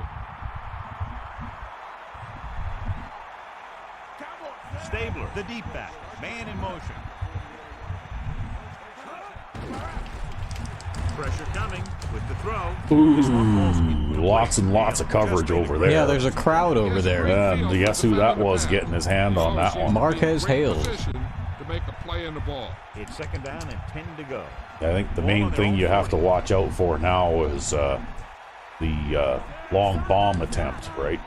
Stabler, the deep back. Man in motion. Pressure coming with the throw.
Ooh, lots and lots of coverage over there.
Yeah, there's a crowd over there.
And guess who that was getting his hand on that one?
Marquez Hales.
To make a play in the ball.
It's second down and 10 to go.
I think the main thing you have to watch out for now is the long bomb attempt, right?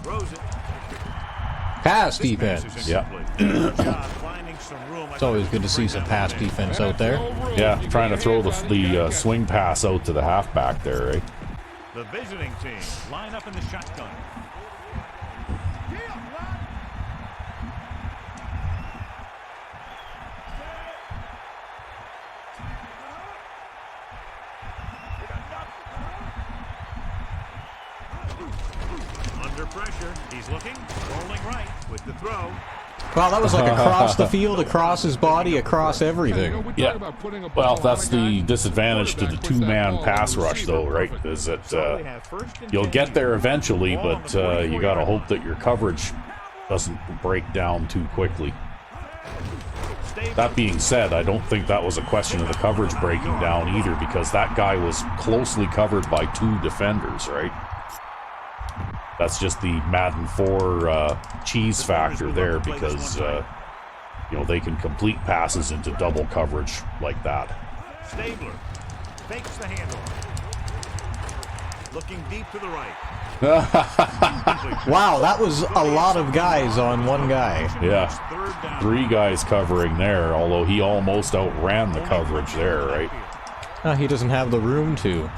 Throws it.
Pass defense.
Yeah.
It's always good to see some pass defense out there.
Yeah, trying to throw the swing pass out to the halfback there, right?
The visiting team line up in the shotgun. Under pressure, he's looking, rolling right with the throw.
Wow, that was like across the field, across his body, across everything.
Yeah. Well, that's the disadvantage to the two-man pass rush, though, right? Is that you'll get there eventually, but you got to hope that your coverage doesn't break down too quickly. That being said, I don't think that was a question of the coverage breaking down either, because that guy was closely covered by 2 defenders, right? That's just the Madden 4 cheese factor there, because, you know, they can complete passes into double coverage like that.
Stabler fakes the handle. Looking deep to the right.
Wow, that was a lot of guys on one guy.
Yeah, 3 guys covering there, although he almost outran the coverage there, right?
He doesn't have the room to.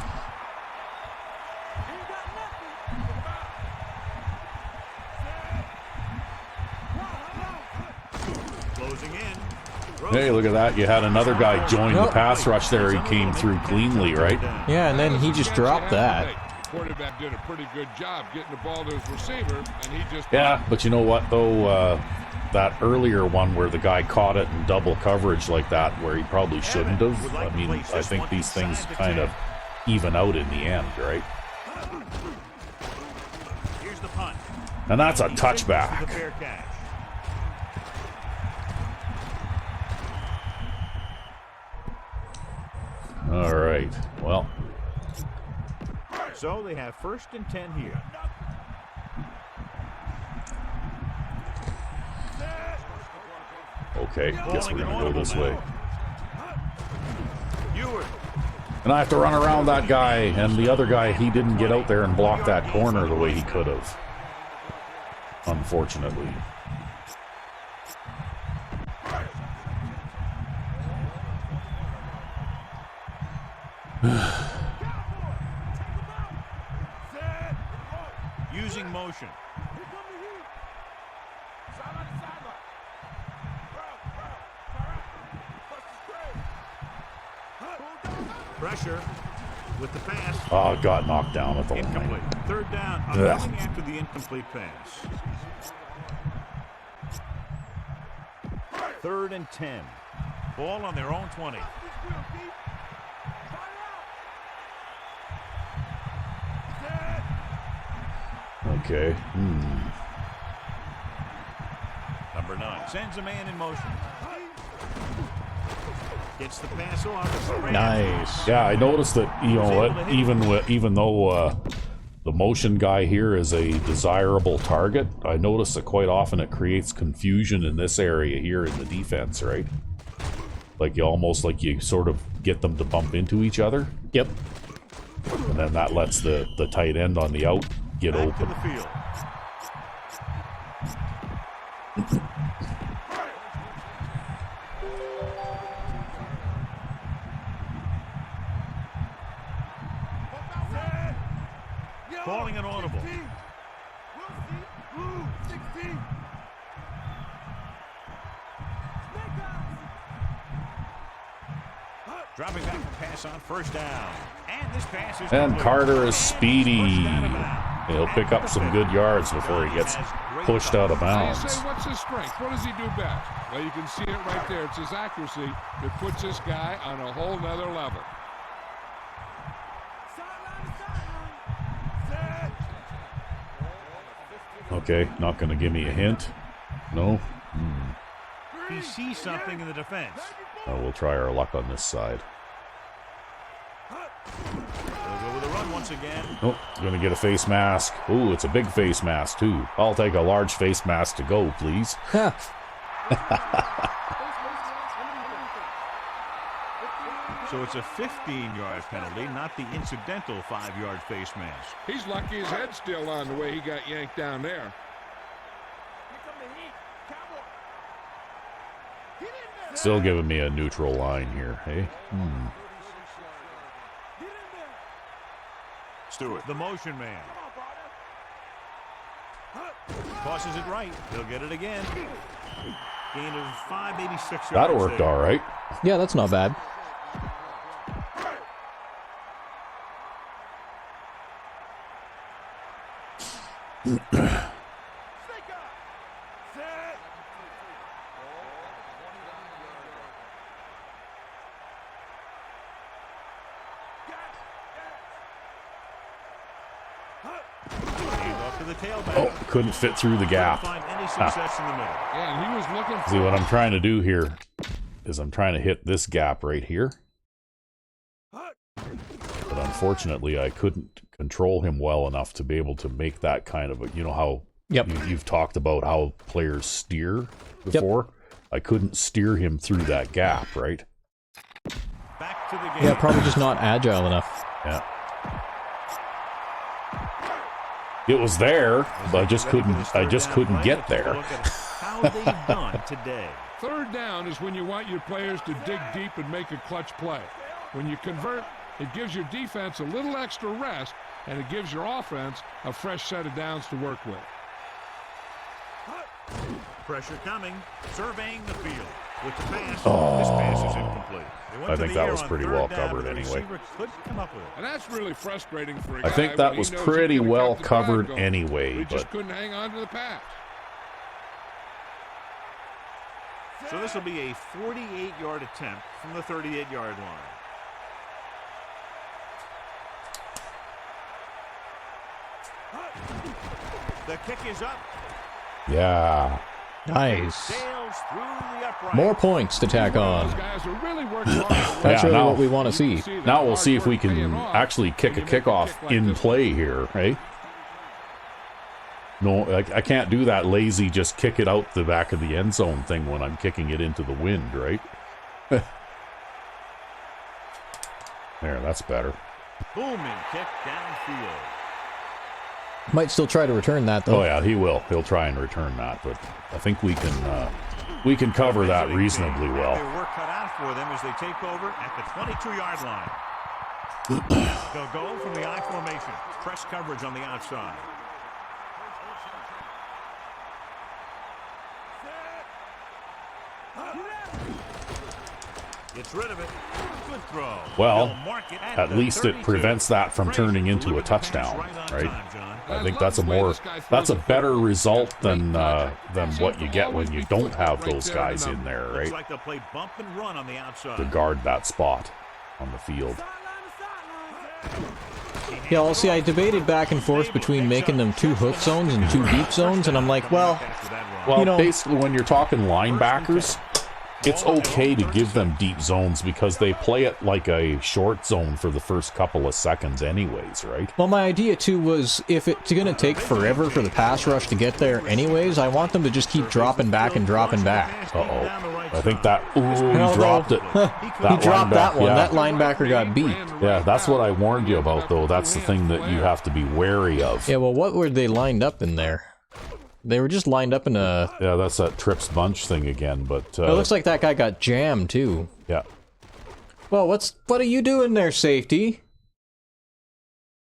Hey, look at that. You had another guy join the pass rush there. He came through cleanly, right?
Yeah, and then he just dropped that.
Quarterback did a pretty good job getting the ball to his receiver, and he just...
Yeah, but you know what, though? That earlier one where the guy caught it in double coverage like that, where he probably shouldn't have. I mean, I think these things kind of even out in the end, right?
Here's the punt.
And that's a touchback. All right, well.
So they have 1st and 10 here.
Okay, guess we're going to go this way. And I have to run around that guy, and the other guy, he didn't get out there and block that corner the way he could have. Unfortunately.
Using motion. Pressure with the pass.
Oh, got knocked down at the
Incomplete.
line.
3rd down. Coming after the incomplete pass. 3rd and 10. Ball on their own 20.
Okay.
Number 9 sends a man in motion. Gets the pass off.
Nice.
Yeah, I noticed that, you know what, even though the motion guy here is a desirable target, I noticed that quite often it creates confusion in this area here in the defense, right? Like you sort of get them to bump into each other.
Yep.
And then that lets the tight end on the out get
Back
open.
to the field. Calling an audible. Dropping back to pass on 1st down. And this pass is
And
complete.
Carter is speedy. He'll pick up some good yards before he gets pushed out of
You
bounds.
say, what's his strength? What does he do best? Well, you can see it right there. It's his accuracy that puts this guy on a whole nother level.
Okay, not going to give me a hint. No?
He sees something in the defense.
We'll try our luck on this side.
They'll go with a run once again.
Oh, going to get a face mask. Ooh, it's a big face mask, too. I'll take a large face mask to go, please.
So it's a 15-yard penalty, not the incidental 5-yard face mask.
He's lucky his head's still on the way he got yanked down there.
Still giving me a neutral line here, hey?
Stewart, the motion man. Tosses it right. He'll get it again. Gain of 5, maybe 6 yards.
That worked all right.
Yeah, that's not bad.
to the tailback.
Oh, couldn't fit through the gap.
Couldn't find any success in the middle.
Yeah, and he was looking for...
See, what I'm trying to do here is I'm trying to hit this gap right here. But unfortunately, I couldn't control him well enough to be able to make that kind of a, you know how you've talked about how players steer before? Yep. I couldn't steer him through that gap, right?
Back to the game.
Yeah, probably just not agile enough.
Yeah. It was there, but I just couldn't get there.
How they've done today.
Third down is when you want your players to dig deep and make a clutch play. When you convert, it gives your defense a little extra rest, and it gives your offense a fresh set of downs to work with.
Pressure coming, surveying the field. With the pass, this pass is incomplete.
I think that was pretty well covered anyway.
And that's really frustrating for a guy.
I think that was pretty well covered anyway,
but just couldn't hang on to the pass.
So this will be a 48-yard attempt from the 38-yard line. The kick is up.
Yeah. Nice. More points to tack on. That's really what we want to see.
Now we'll see if we can actually kick a kickoff in play here, right? No, I can't do that lazy just kick it out the back of the end zone thing when I'm kicking it into the wind, right? There, that's better.
Booming kick downfield.
Might still try to return that, though.
Oh, yeah, he will. He'll try and return that, but I think we can cover that reasonably well.
Their work cut out for them as they take over at the 22-yard line. They'll go from the I formation. Press coverage on the outside. Gets rid of it. Good throw.
Well, at least it prevents that from turning into a touchdown, right? I think that's a better result than what you get when you don't have those guys in there, right? To guard that spot on the field.
Yeah, well, see, I debated back and forth between making them 2 hook zones and 2 deep zones, and I'm like, well, you know,
basically when you're talking linebackers, it's okay to give them deep zones because they play it like a short zone for the first couple of seconds anyways, right?
Well, my idea, too, was if it's going to take forever for the pass rush to get there anyways, I want them to just keep dropping back and dropping back.
Uh-oh. I think that... Ooh, he dropped it.
He dropped that one. Yeah. That linebacker got beat.
Yeah, that's what I warned you about, though. That's the thing that you have to be wary of.
Yeah, well, what were they lined up in there? They were just lined up in a...
Yeah, that's that Trips Bunch thing again, but...
it looks like that guy got jammed, too.
Yeah.
Well, what are you doing there, safety?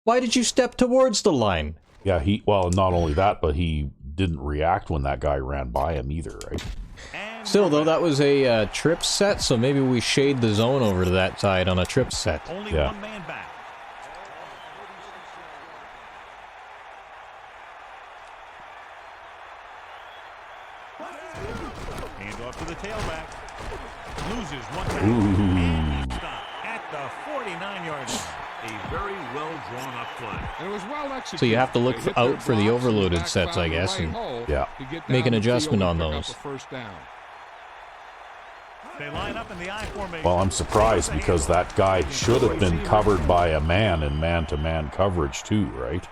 Why did you step towards the line?
Yeah, well, not only that, but he didn't react when that guy ran by him either, right?
Still, though, that was a trip set, so maybe we shade the zone over to that side on a trip set.
Only one man back. Hand off to the tailback. Loses one tackle. At the 49-yard line. A very well drawn up play.
And it was well executed.
So you have to look out for the overloaded sets, I guess, and make an adjustment on those.
They line up in the I formation.
Well, I'm surprised because that guy should have been covered by a man in man-to-man coverage too, right?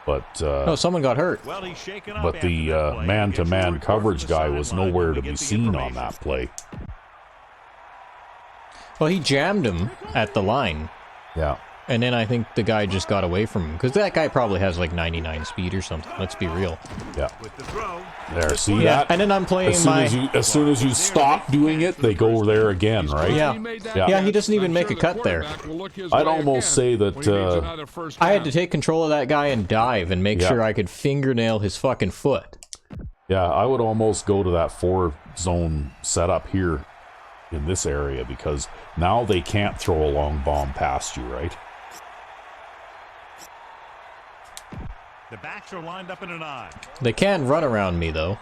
But
no, someone got hurt.
Well, he's shaken up
but the man-to-man coverage guy was nowhere to be seen on that play.
Well, he jammed him at the line.
Yeah.
And then I think the guy just got away from him. Because that guy probably has like 99 speed or something. Let's be real.
Yeah.
With the throw.
There, see that?
And then I'm playing
as soon as you stop doing it, they go there again, right?
Yeah, he doesn't even make a cut there.
I'd almost say that...
I had to take control of that guy and dive and make sure I could fingernail his fucking foot.
Yeah, I would almost go to that 4-zone setup here in this area because now they can't throw a long bomb past you, right?
The backs are lined up in an I.
They can run around me, though.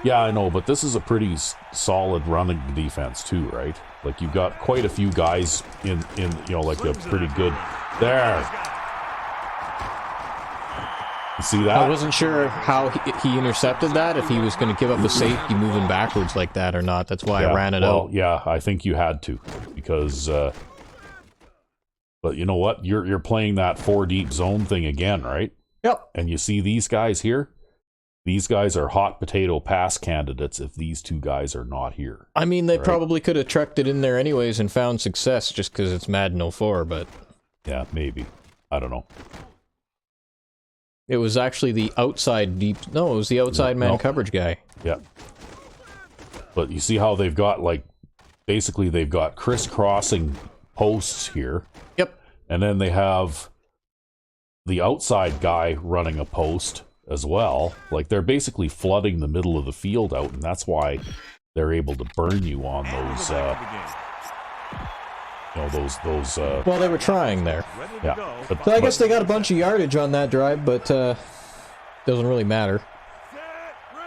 Yeah, I know, but this is a pretty solid running defense, too, right? Like, you've got quite a few guys in like a pretty good... There! See that?
I wasn't sure how he intercepted that, if he was going to give up a safety moving backwards like that or not. That's why I ran it out.
Yeah, I think you had to, because, but you know what? You're playing that 4 deep zone thing again, right?
Yep.
And you see these guys here? These guys are hot potato pass candidates if these 2 guys are not here.
I mean, they probably could have trucked it in there anyways and found success just because it's Madden 04, but...
Yeah, maybe. I don't know.
It was actually the outside deep... No, it was the outside man coverage guy.
Yeah. But you see how they've got, like, basically they've got crisscrossing posts here.
Yep.
And then they have the outside guy running a post as well. Like, they're basically flooding the middle of the field out, and that's why they're able to burn you on those,
Well, they were trying there.
yeah.
So I guess they got a bunch of yardage on that drive, but, doesn't really matter.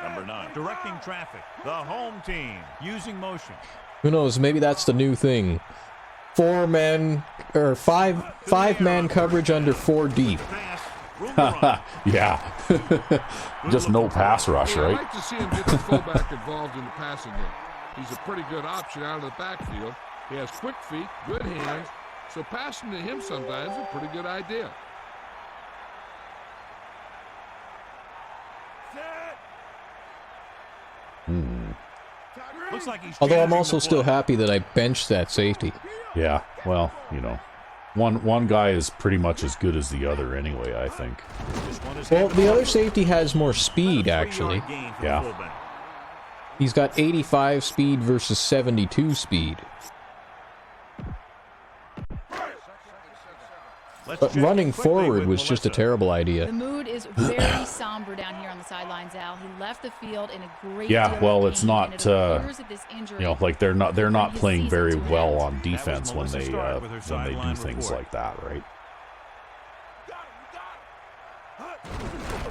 Number 9, directing traffic. The home team using motion.
Who knows, maybe that's the new thing. 4-man, or 5-man coverage under 4 deep.
Yeah. Just no pass rush,
I'd
right?
like to see him get the fullback involved in the passing game. He's a pretty good option out of the backfield. He has quick feet, good hands, so passing to him sometimes is a pretty good idea.
Looks like he's
Although I'm
changing
also
the
still
play.
happy that I benched that safety.
Yeah, well, you know. One guy is pretty much as good as the other anyway, I think.
This one is
Well,
handed
the
off.
other safety has more speed, actually.
3-yard gain for
Yeah.
the fullback.
He's got 85 speed versus 72 speed.
Let's
But
check
running
quickly
forward
with
was just a
Melissa.
terrible
The
idea.
mood is very somber down here on the sidelines, Al. He left the field in a great
Yeah,
deal
well,
of
it's
pain,
not,
and it appears that this injury
You know, like they're not
his
playing
season
very
to an
well
end.
on defense when
Melissa
they
Stark with her
do
sideline
things
report.
like that, right?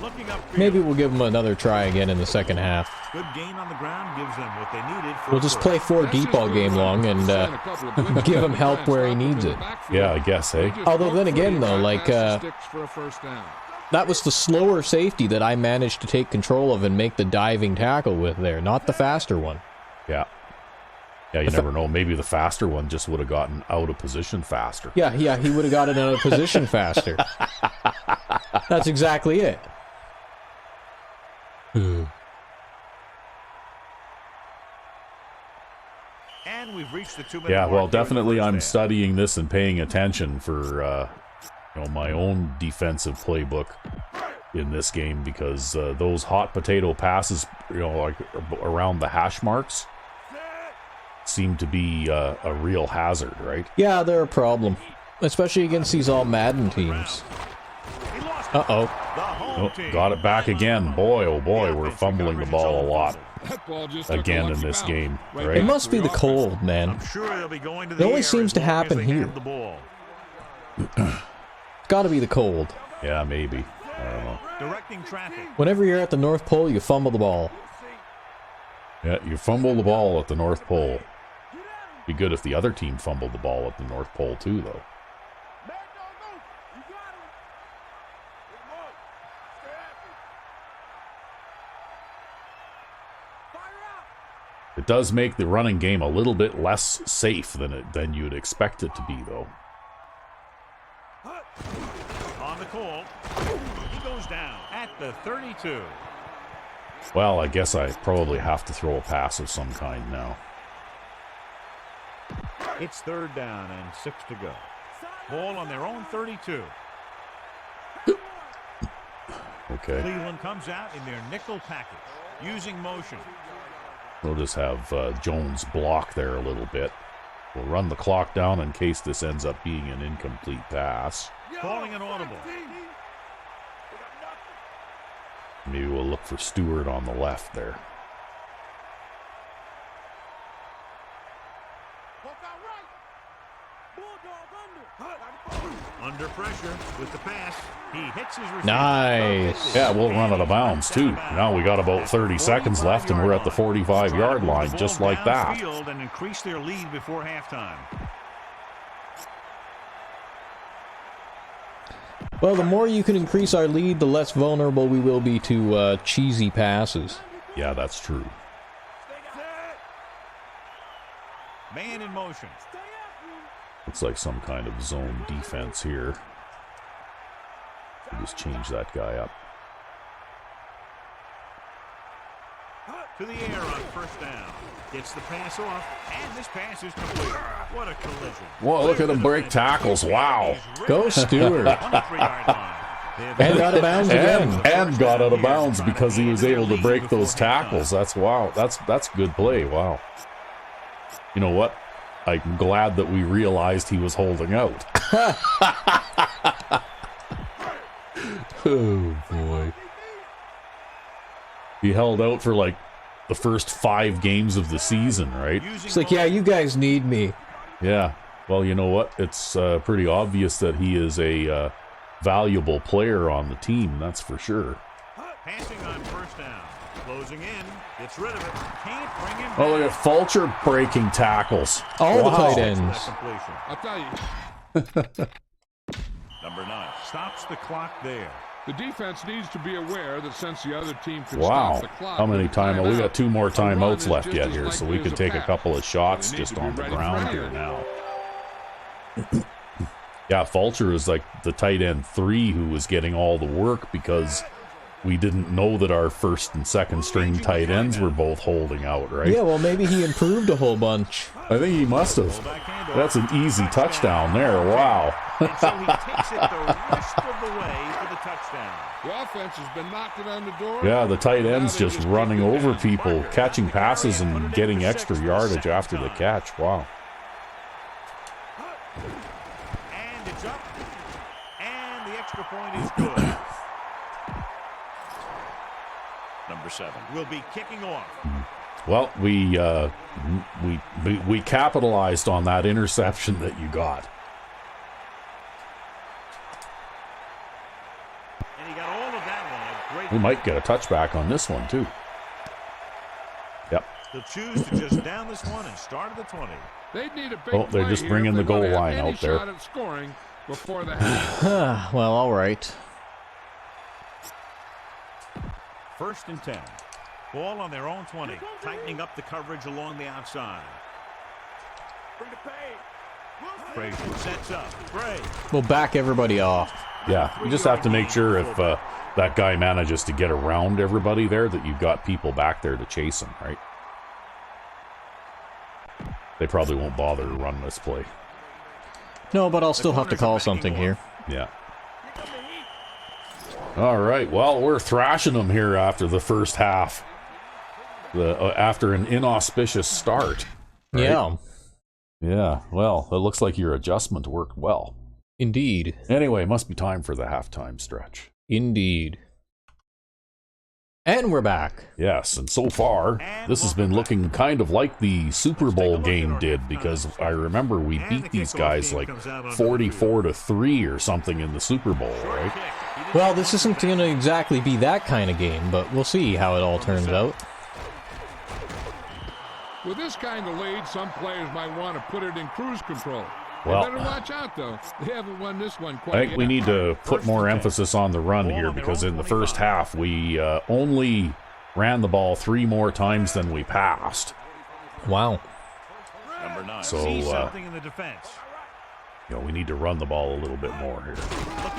Looking upfield.
Maybe we'll give him another try again in the second half.
Good gain on the ground gives them what they needed for
We'll just play 4 deep all game long and give him help where he needs it.
Yeah, I guess, eh?
Although then again, though, like,
for a first down.
that was the slower safety that I managed to take control of and make the diving tackle with there, not the faster one.
Yeah. Yeah, you never know. Maybe the faster one just would have gotten out of position faster.
Yeah, he would have got it out of position faster. That's exactly it.
And we've reached the 2-minute
Yeah,
mark
well,
here in the
definitely
first
I'm
half.
studying this and paying attention for, my own defensive playbook in this game because those hot potato passes, like around the hash marks seem to be a real hazard, right?
Yeah, they're a problem. Especially against these all Madden teams.
He lost it.
Uh-oh.
The home
Oh,
team.
got it back again. Boy, oh boy, we're fumbling the ball a lot
That ball just took a
again in
lucky
this
bounce.
game,
Right
right?
It must be the cold, man.
I'm sure they'll be going to
It
the
only
air
seems
as
to
long as
happen
they
here.
have the ball.
It's gotta be the cold.
Yeah, maybe. I don't know.
Directing traffic.
Whenever you're at the North Pole, you fumble the ball.
Yeah, you fumble the ball at the North Pole. Be good if the other team fumbled the ball at the North Pole too, though. It does make the running game a little bit less safe than you'd expect it to be, though.
On the call. He goes down at the 32.
Well, I guess I probably have to throw a pass of some kind now.
It's 3rd down and 6 to go. Ball on their own 32.
Okay.
Cleveland comes out in their nickel package, using motion.
We'll just have Jones block there a little bit. We'll run the clock down in case this ends up being an incomplete pass.
Calling an audible.
Maybe we'll look for Stewart on the left there.
Under pressure with the pass. He hits his receiver.
Nice.
Yeah, we'll run out of bounds, too. Now we got about 30 seconds left, and we're at the 45-yard line, just like that.
And increase their lead before halftime.
Well, the more you can increase our lead, the less vulnerable we will be to cheesy passes.
Yeah, that's true.
Man in motion.
Looks like some kind of zone defense here. I'll just change that guy up.
To the air on first down. Gets the pass off, and this pass is complete. What a collision.
Whoa, look at him break tackles. Wow.
Go, Stewart. And got out of bounds again.
And got out of bounds because he was able to break those tackles. That's wow. That's good play. Wow. You know what? I'm glad that we realized he was holding out. Oh boy. He held out for like the first 5 games of the season, right?
It's like, yeah, you guys need me.
Yeah. Well, you know what? It's pretty obvious that he is a valuable player on the team, that's for sure.
Passing on first down. Closing in. Gets rid of it. Can't bring him back.
Oh, look at Fulcher breaking tackles.
All the tight
That
ends.
completion.
I'll tell you,
Number 9 stops the clock there.
the defense needs to be aware that since the other team can
Wow.
stop the clock,
How many
with a
timeouts? We got 2 more
a run
timeouts
is
left
just
yet
as
here, so
likely
we
as
can
a
take a
pass.
couple of shots
They need
just
to be
on the
ready for
ground here
anything.
now. Yeah, Fulcher is like the tight end 3 who was getting all the work because we didn't know that our first and second string tight ends were both holding out, right?
Yeah, well, maybe he improved a whole bunch.
I think he must have. That's an easy touchdown there. Wow.
And so he takes it the rest of the way for the touchdown.
The offense has been knocking on the door.
Yeah, the tight
Now
end's
they
just
kick
running
it
over
down.
people, catching passes and getting extra yardage after the catch. Wow.
And it's up. And the extra point is good. Number 7 will be kicking off.
Well, we capitalized on that interception that you got.
And he got all of that one. A great.
We might get a touchback on this one too. Yep.
He'll choose to just down this one and start at the 20.
They'd need a big
Oh, they're
play
just
here
bringing
if
the
they
goal
want to have
line
any
out there.
shot at scoring before the half.
Well, all right.
First and 10. Ball on their own 20. Tightening up the coverage along the outside. Frazier sets up. Bray.
We'll back everybody off.
Yeah, you just have to make sure if that guy manages to get around everybody there that you've got people back there to chase him, right? They probably won't bother to run this play.
No, but I'll still have to call something here.
Yeah. All right. Well, we're thrashing them here after the first half. After an inauspicious start. Right?
Yeah,
Yeah. Well, it looks like your adjustment worked well.
indeed.
Anyway, must be time for the halftime stretch.
Indeed. And we're back.
Yes, and so far, this has been looking kind of like the Super Bowl game did, because I remember we beat these guys like 44-3 or something in the Super Bowl, right?
Well, this isn't going to exactly be that kind of game, but we'll see how it all turns out.
With this kind of lead, some players might want to put it in cruise control.
Well,
They better watch out, though. They haven't won this one
I
quite
think
yet.
we need to put more emphasis on the run here, because in the first half, we only ran the ball 3 more times than we passed.
Wow.
Number 9.
So,
See something in the defense.
We need to run the ball a little bit more here.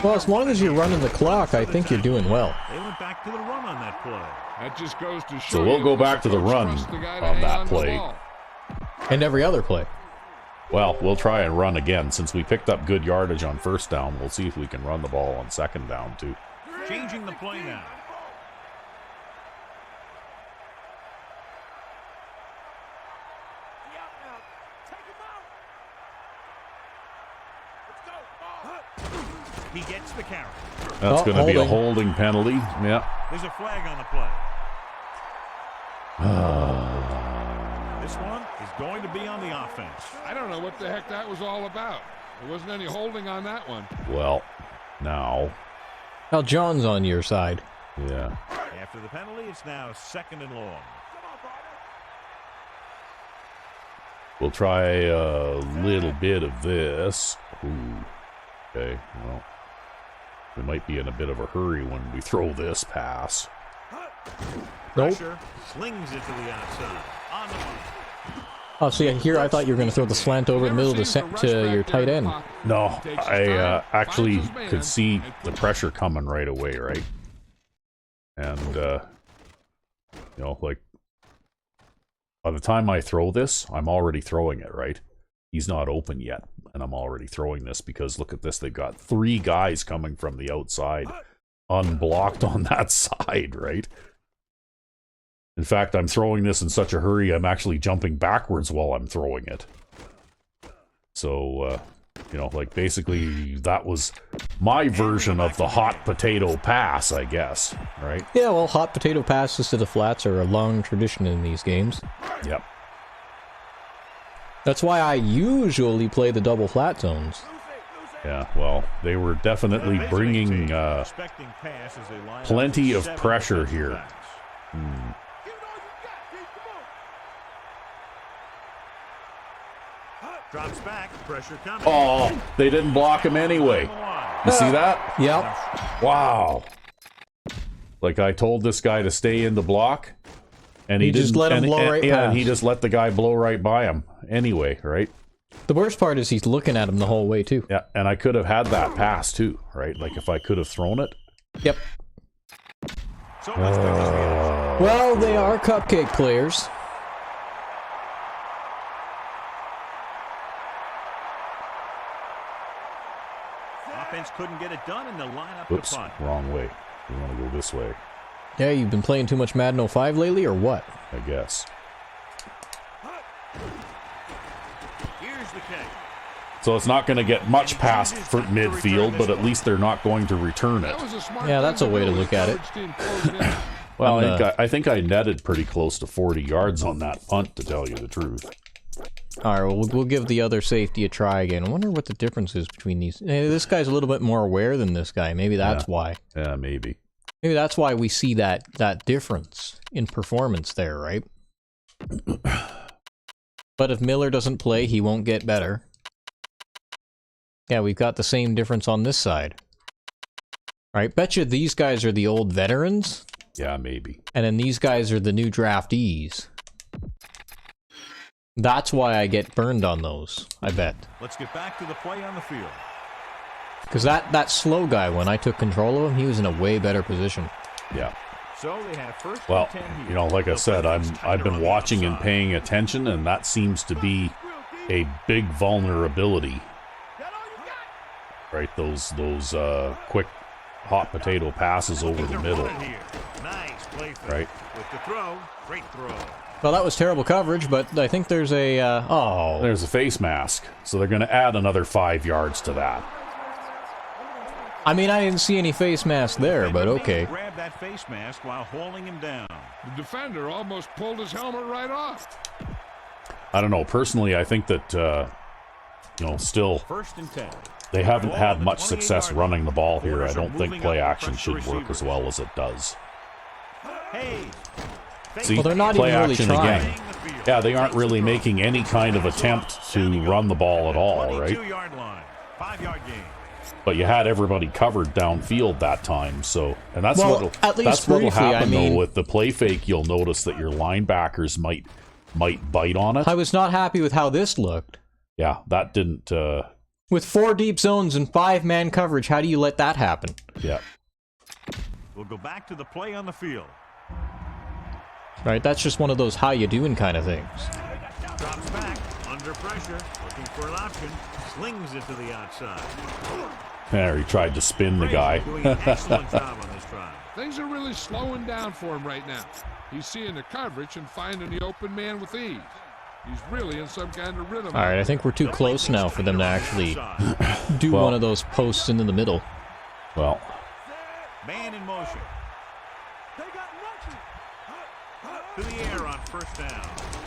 Well, as long as you're running the clock, I think you're doing well.
They went back to the run on that play.
That just goes to show
So we'll
you
go
that
back to the
coach
run
trusts the guy to
on
hang
that
to the
play.
ball.
And every other play.
Well, we'll try and run again. Since we picked up good yardage on first down, we'll see if we can run the ball on second down, too.
Changing the play now. He gets the carry.
That's
Oh,
going to be a
holding.
holding penalty. Yeah.
There's a flag on the play. This one is going to be on the offense.
I don't know what the heck that was all about. There wasn't any holding on that one.
Well, now.
Now John's on your side.
Yeah.
After the penalty, it's now 2nd and long.
We'll try a little bit of this. Ooh. Okay, well. We might be in a bit of a hurry when we throw this pass.
Nope.
Pressure, slings it to the outside. On the mark.
Oh, see, here I thought you were going to throw the slant over the middle to your tight end.
No, I actually could see the pressure coming right away, right? And, you know, like, by the time I throw this, I'm already throwing it, right? He's not open yet, and I'm already throwing this because, look at this, they've got 3 guys coming from the outside, unblocked on that side, right? In fact, I'm throwing this in such a hurry, I'm actually jumping backwards while I'm throwing it. So, you know, like, basically, that was my version of the hot potato pass, I guess, right?
Yeah, well, hot potato passes to the flats are a long tradition in these games.
Yep.
That's why I usually play the double flat zones.
Yeah, well, they were definitely bringing plenty of pressure here.
Drops back, pressure coming.
Oh, they didn't block him anyway. You see that?
Yep.
Wow. Like, I told this guy to stay in the block, and he
just
didn't,
let him blow right
yeah,
past.
and he just let the guy blow right by him anyway, right?
The worst part is he's looking at him the whole way, too.
Yeah, and I could have had that pass too, right? Like, if I could have thrown it.
Yep. Well, they are cupcake players.
Offense couldn't get it done in the lineup.
Oops,
to punt.
wrong way. We want to go this way,
Yeah, you've been playing too much Madden 05 lately, or what?
I guess.
Here's the kick.
So it's not going to get much past for midfield, but at least they're not going to return it.
Yeah, that's a way to look at it.
Well, I think I netted pretty close to 40 yards on that punt, to tell you the truth.
Alright, well, we'll give the other safety a try again. I wonder what the difference is between these. This guy's a little bit more aware than this guy. Maybe that's why.
Yeah, maybe.
Maybe that's why we see that difference in performance there, right? But if Miller doesn't play, he won't get better. Yeah, we've got the same difference on this side. Alright, betcha these guys are the old veterans.
Yeah, maybe.
And then these guys are the new draftees. That's why I get burned on those, I bet.
Let's get back to the play on the field.
Because that slow guy, when I took control of him, he was in a way better position.
Yeah.
So they had a first
Well,
10 here.
you know, like I said, I've been watching and paying attention, and that seems to be a big vulnerability. Right, those quick hot potato passes over the middle.
Nice play fake.
Right.
With the throw, great throw.
Well, that was terrible coverage, but I think there's a, oh.
There's a face mask, so they're going to add another 5 yards to that.
I mean, I didn't see any face mask there, but okay.
Grab that face mask while holding him down.
The defender almost pulled his helmet right off.
I don't know. Personally, I think that, you know, still,
First and 10.
they haven't had much success running the ball here. I don't think play action should work as well as it does.
Hey.
See,
Well, they're not
play
even really
action
trying.
again. Yeah, they aren't really making any kind of attempt to run the ball at all, right?
22-yard line. 5-yard gain.
But you had everybody covered downfield that time, so and that's
Well, at least
what'll
briefly,
happen
I mean-
though with the play fake. You'll notice that your linebackers might bite on it.
I was not happy with how this looked.
Yeah, that didn't.
With 4 deep zones and 5-man coverage, how do you let that happen?
Yeah,
We'll go back to the play on the field.
Right, that's just one of those how you doing kind of things.
Drops back, under pressure, looking for an option, slings it to the outside.
there he tried to spin the guy.
Doing an excellent job on this drive.
Things are really slowing down for him right now. He's seeing the coverage and finding the open man with ease. He's really in some kind of rhythm.
Alright, I think we're too close now for them to actually do
Well-
one of those posts into the middle.
Well,
Man in motion. To the air on first down.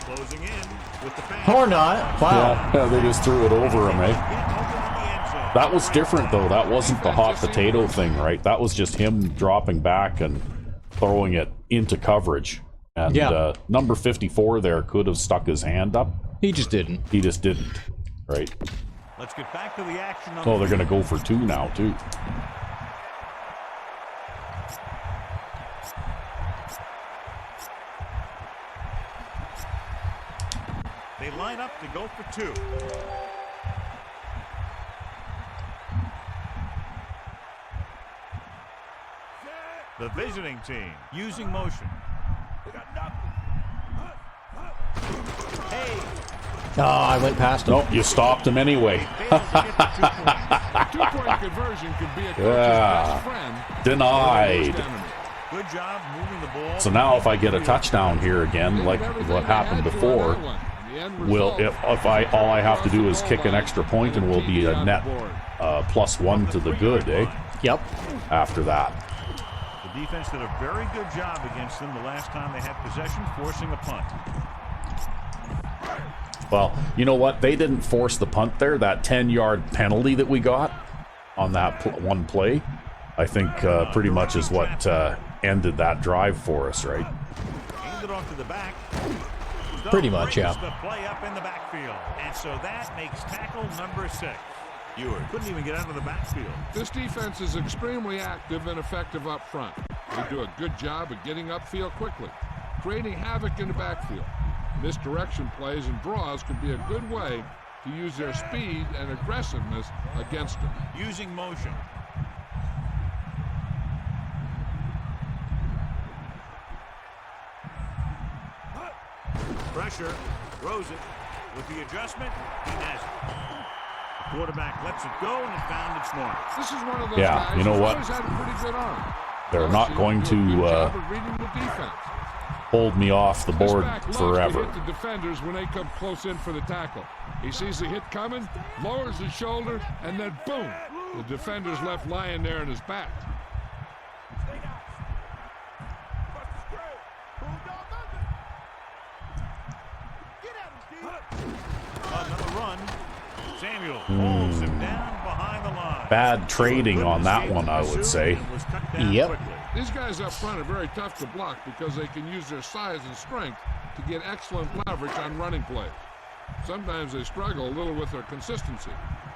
Closing in with the pass.
Or not. Wow.
yeah, they just threw it over him, eh?
Get open in the end zone.
That was different though. That wasn't the hot potato thing, right? That was just him dropping back and throwing it into coverage. And
Yeah.
number 54 there could have stuck his hand up.
He just didn't.
He just didn't, right?
Let's get back to the action on
Oh,
the
they're going to go for 2 now, too.
They line up to go for 2. The visiting team using motion. Hey.
Oh, I went past him.
Nope, you stopped him anyway.
Two-point conversion could be a coach's best friend.
Denied.
Good job moving the ball.
So now if I get a touchdown here again, like what happened before, if all I have to do is kick an extra point and we'll be a net +1 to the good, eh?
Yep.
After that.
The defense did a very good job against them the last time they had possession, forcing a punt.
Well, you know what? They didn't force the punt there. That 10-yard penalty that we got on that one play, I think pretty much is what ended that drive for us, right?
Aimed it off to the back.
Pretty much, yeah.
The play up in the backfield, and so that makes tackle number 6. Ewert couldn't even get out of the backfield.
This defense is extremely active and effective up front. They do a good job of getting upfield quickly, creating havoc in the backfield. Misdirection plays and draws could be a good way to use their speed and aggressiveness against them.
Using motion. Pressure, throws it. With the adjustment, he has it. The quarterback lets it go, and it found its mark.
This is one of those
Yeah,
guys
you know
who's
what?
always had a pretty good arm.
They're not going to
reading the defense.
hold me off the board
This back loves
forever.
to hit the defenders when they come close in for the tackle. He sees the hit coming, lowers his shoulder, and then boom, the defender's left lying there in his back.
Another run. Samuel holds him down behind the line.
Bad trading on that one, I would say.
Yep.
These guys up front are very tough to block because they can use their size and strength to get excellent leverage on running plays. Sometimes they struggle a little with their consistency,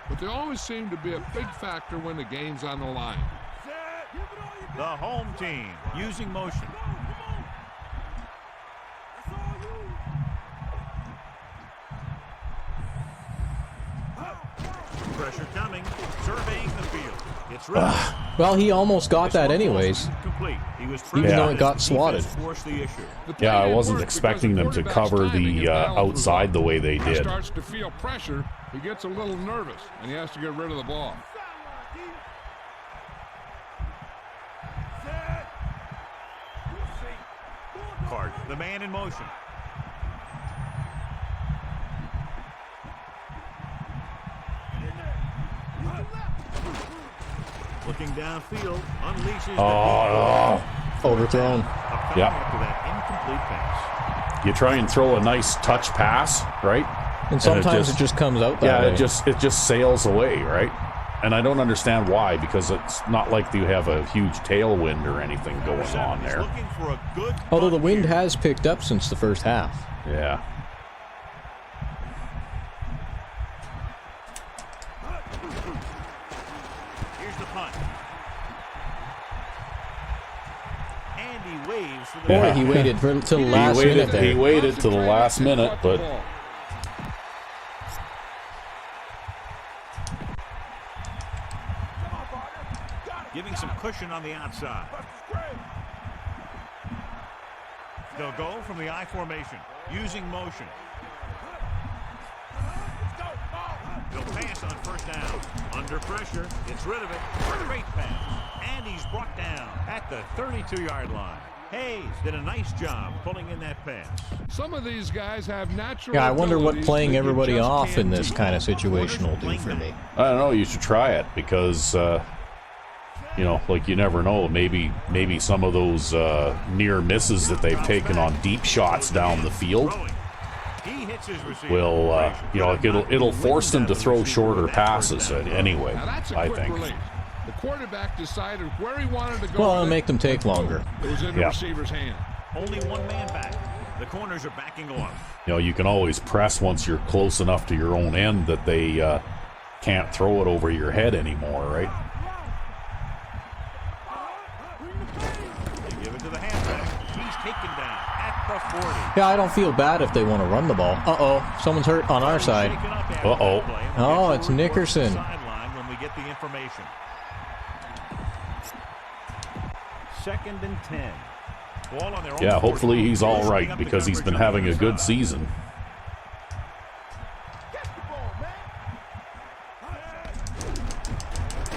but they always seem to be a big factor when the game's on the line.
The home team using motion. Pressure coming, surveying the field. It's
Well, he almost got that anyways. Even though it got swatted.
Yeah, I wasn't expecting them to cover the outside the way they
He
did.
starts to feel pressure, he gets a little nervous, and he has to get rid of the ball.
Card, the man in motion. Looking downfield, unleashes
Overthrown.
Yeah.
After that incomplete pass.
You try and throw a nice touch pass, right?
And sometimes it just comes out that way.
it just sails away, right? And I don't understand why, because it's not like you have a huge tailwind or anything going on there.
Looking for a good
Although the
bunt
wind
here.
has picked up since the first half.
Yeah.
Here's the punt. And he waves for the
Boy,
Yeah.
he waited till the last minute there.
He waited to the last minute, but
giving some cushion on the outside. They'll go from the I formation, using motion. They'll pass on first down. Under pressure, gets rid of it. Great pass. And he's brought down at the 32-yard line. Hayes did a nice job pulling in that pass.
Some of these guys have natural
Yeah, I wonder what
abilities
playing
that you
everybody
just
off
can't
in this
teach.
kind of situation will do for me.
I don't know. You should try it because, you know, like you never know. Maybe some of those near misses that they've taken on deep shots down the field
He hits his receiver.
will, you know, like it'll force them to throw shorter passes anyway.
Now that's a
I
quick
think.
release. The quarterback decided where he wanted to go.
Well,
with
it'll
it.
make them take longer.
It was in the
Yeah.
receiver's hand.
Only one man back. The corners are backing off.
You know, you can always press once you're close enough to your own end that they can't throw it over your head anymore, right?
They give it to the halfback. He's taken down at at the 40.
Yeah, I don't feel bad if they want to run the ball. Uh-oh, someone's hurt on our side.
Uh-oh.
Oh, it's Nickerson.
When we get the information. 2nd and 10. Ball on their own
Yeah,
40.
hopefully he's all right because he's been having a good season.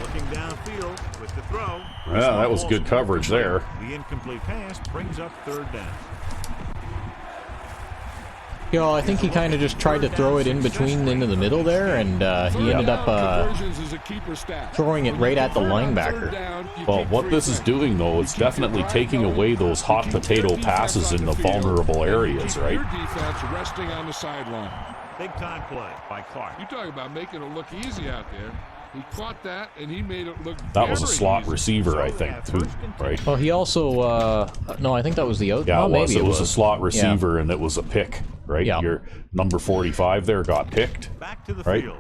Looking downfield with the throw.
Yeah, that was good coverage there.
The incomplete pass brings up 3rd down.
Yo, I think he kind of just tried to throw it in between into the middle there, and he ended up throwing it right at the linebacker.
Well, what this is doing, though, it's definitely taking away those hot potato passes in the vulnerable areas, right?
Resting on the sideline.
Big time play by Clark.
You talk about making it look easy out there. He caught that, and he made it look
That was a
very
slot
easy.
receiver, I think, too, right?
Well, he also, no, I think that was the out.
Yeah,
oh,
it was.
maybe
It was a slot receiver, and it was a pick, right?
Yeah.
Your number 45 there got picked.
Back to the
Right.
field.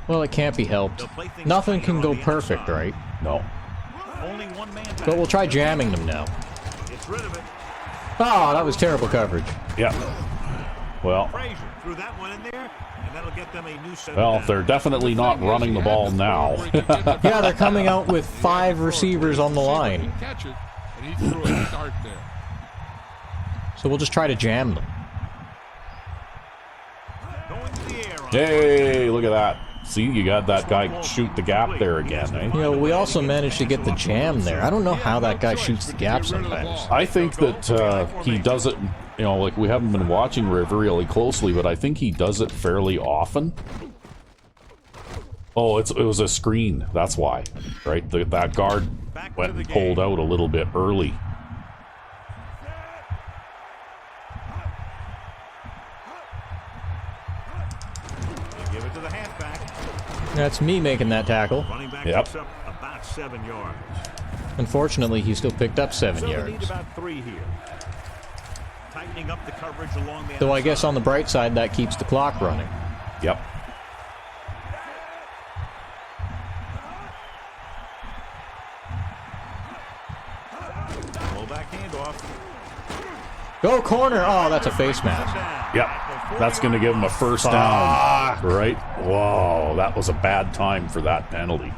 Well, it can't be helped. Nothing can go perfect, right?
No.
Only one man back.
But we'll try jamming them now.
Gets rid of it.
Oh, that was terrible coverage.
Yeah. Well,
Frazier threw that one in there, and that'll get them a new set.
well, they're definitely not running the ball now.
Yeah, they're coming out with 5 receivers on the line.
Catch it, and he threw a dart there.
So we'll just try to jam them.
Going to the air on
Hey, look at that. See, you got that guy shoot the gap there again, eh?
You know, we also managed to get the jam there. I don't know how that guy shoots the gap sometimes.
I think that he does it, you know, like we haven't been watching really closely, but I think he does it fairly often. Oh, it was a screen. That's why, right? That guard went and pulled out a little bit early.
They give it to the halfback.
That's me making that tackle.
Running back
Yep.
picks up about 7 yards.
Unfortunately, he still picked up 7
So they need
yards.
about 3 here. Tightening up the coverage along the
Though I guess
outside.
on the bright side, that keeps the clock running.
Yep.
Fullback handoff.
Go corner! Oh, that's a face mask.
Yep. That's going to give him a first down, right? Whoa, that was a bad time for that penalty.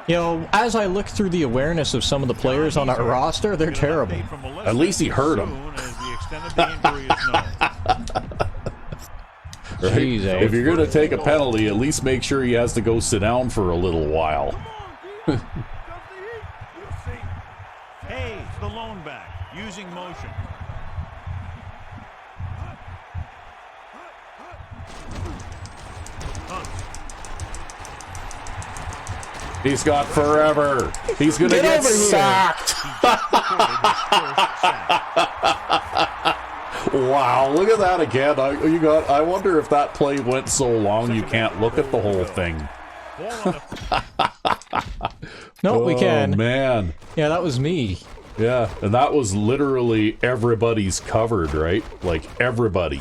You know, as I look through the awareness of some of the players on our roster, they're terrible.
At least he hurt him. Right?
Jeez, eh?
If you're going to take a penalty, at least make sure he has to go sit down for a little while.
Hayes, the lone back, using motion. Hunt.
He's got forever. He's going to get
over here.
sacked. Wow, look at that again. I wonder if that play went so long you can't look at the whole thing.
No, we can.
Oh, man.
Yeah, that was me.
Yeah, and that was literally everybody's covered, right? Like, everybody.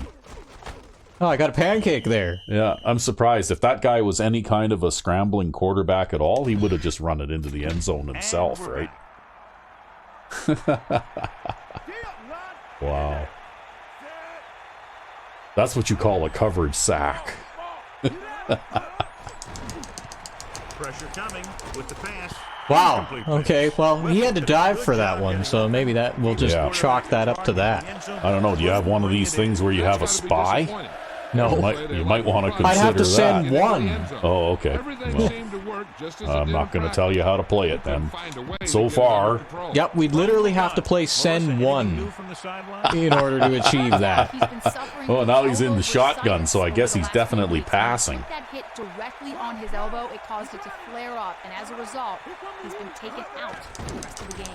Oh, I got a pancake there.
Yeah, I'm surprised. If that guy was any kind of a scrambling quarterback at all, he would have just run it into the end zone himself, right? Wow. That's what you call a coverage sack.
Pressure coming with the pass.
Wow. Okay, well, he had to dive for that one, so maybe that we'll just chalk that up to that.
I don't know. Do you have one of these things where you have a spy?
No.
You might want to consider
I'd have to
that.
send one.
Oh, okay. Well, I'm not going to tell you how to play it then. So far.
Yep, we'd literally have to play send one in order to achieve that.
Oh, now he's in the shotgun, so I guess he's definitely passing.
That hit directly on his elbow, it caused it to flare up, and as a result, he's been taken out for the rest of the game.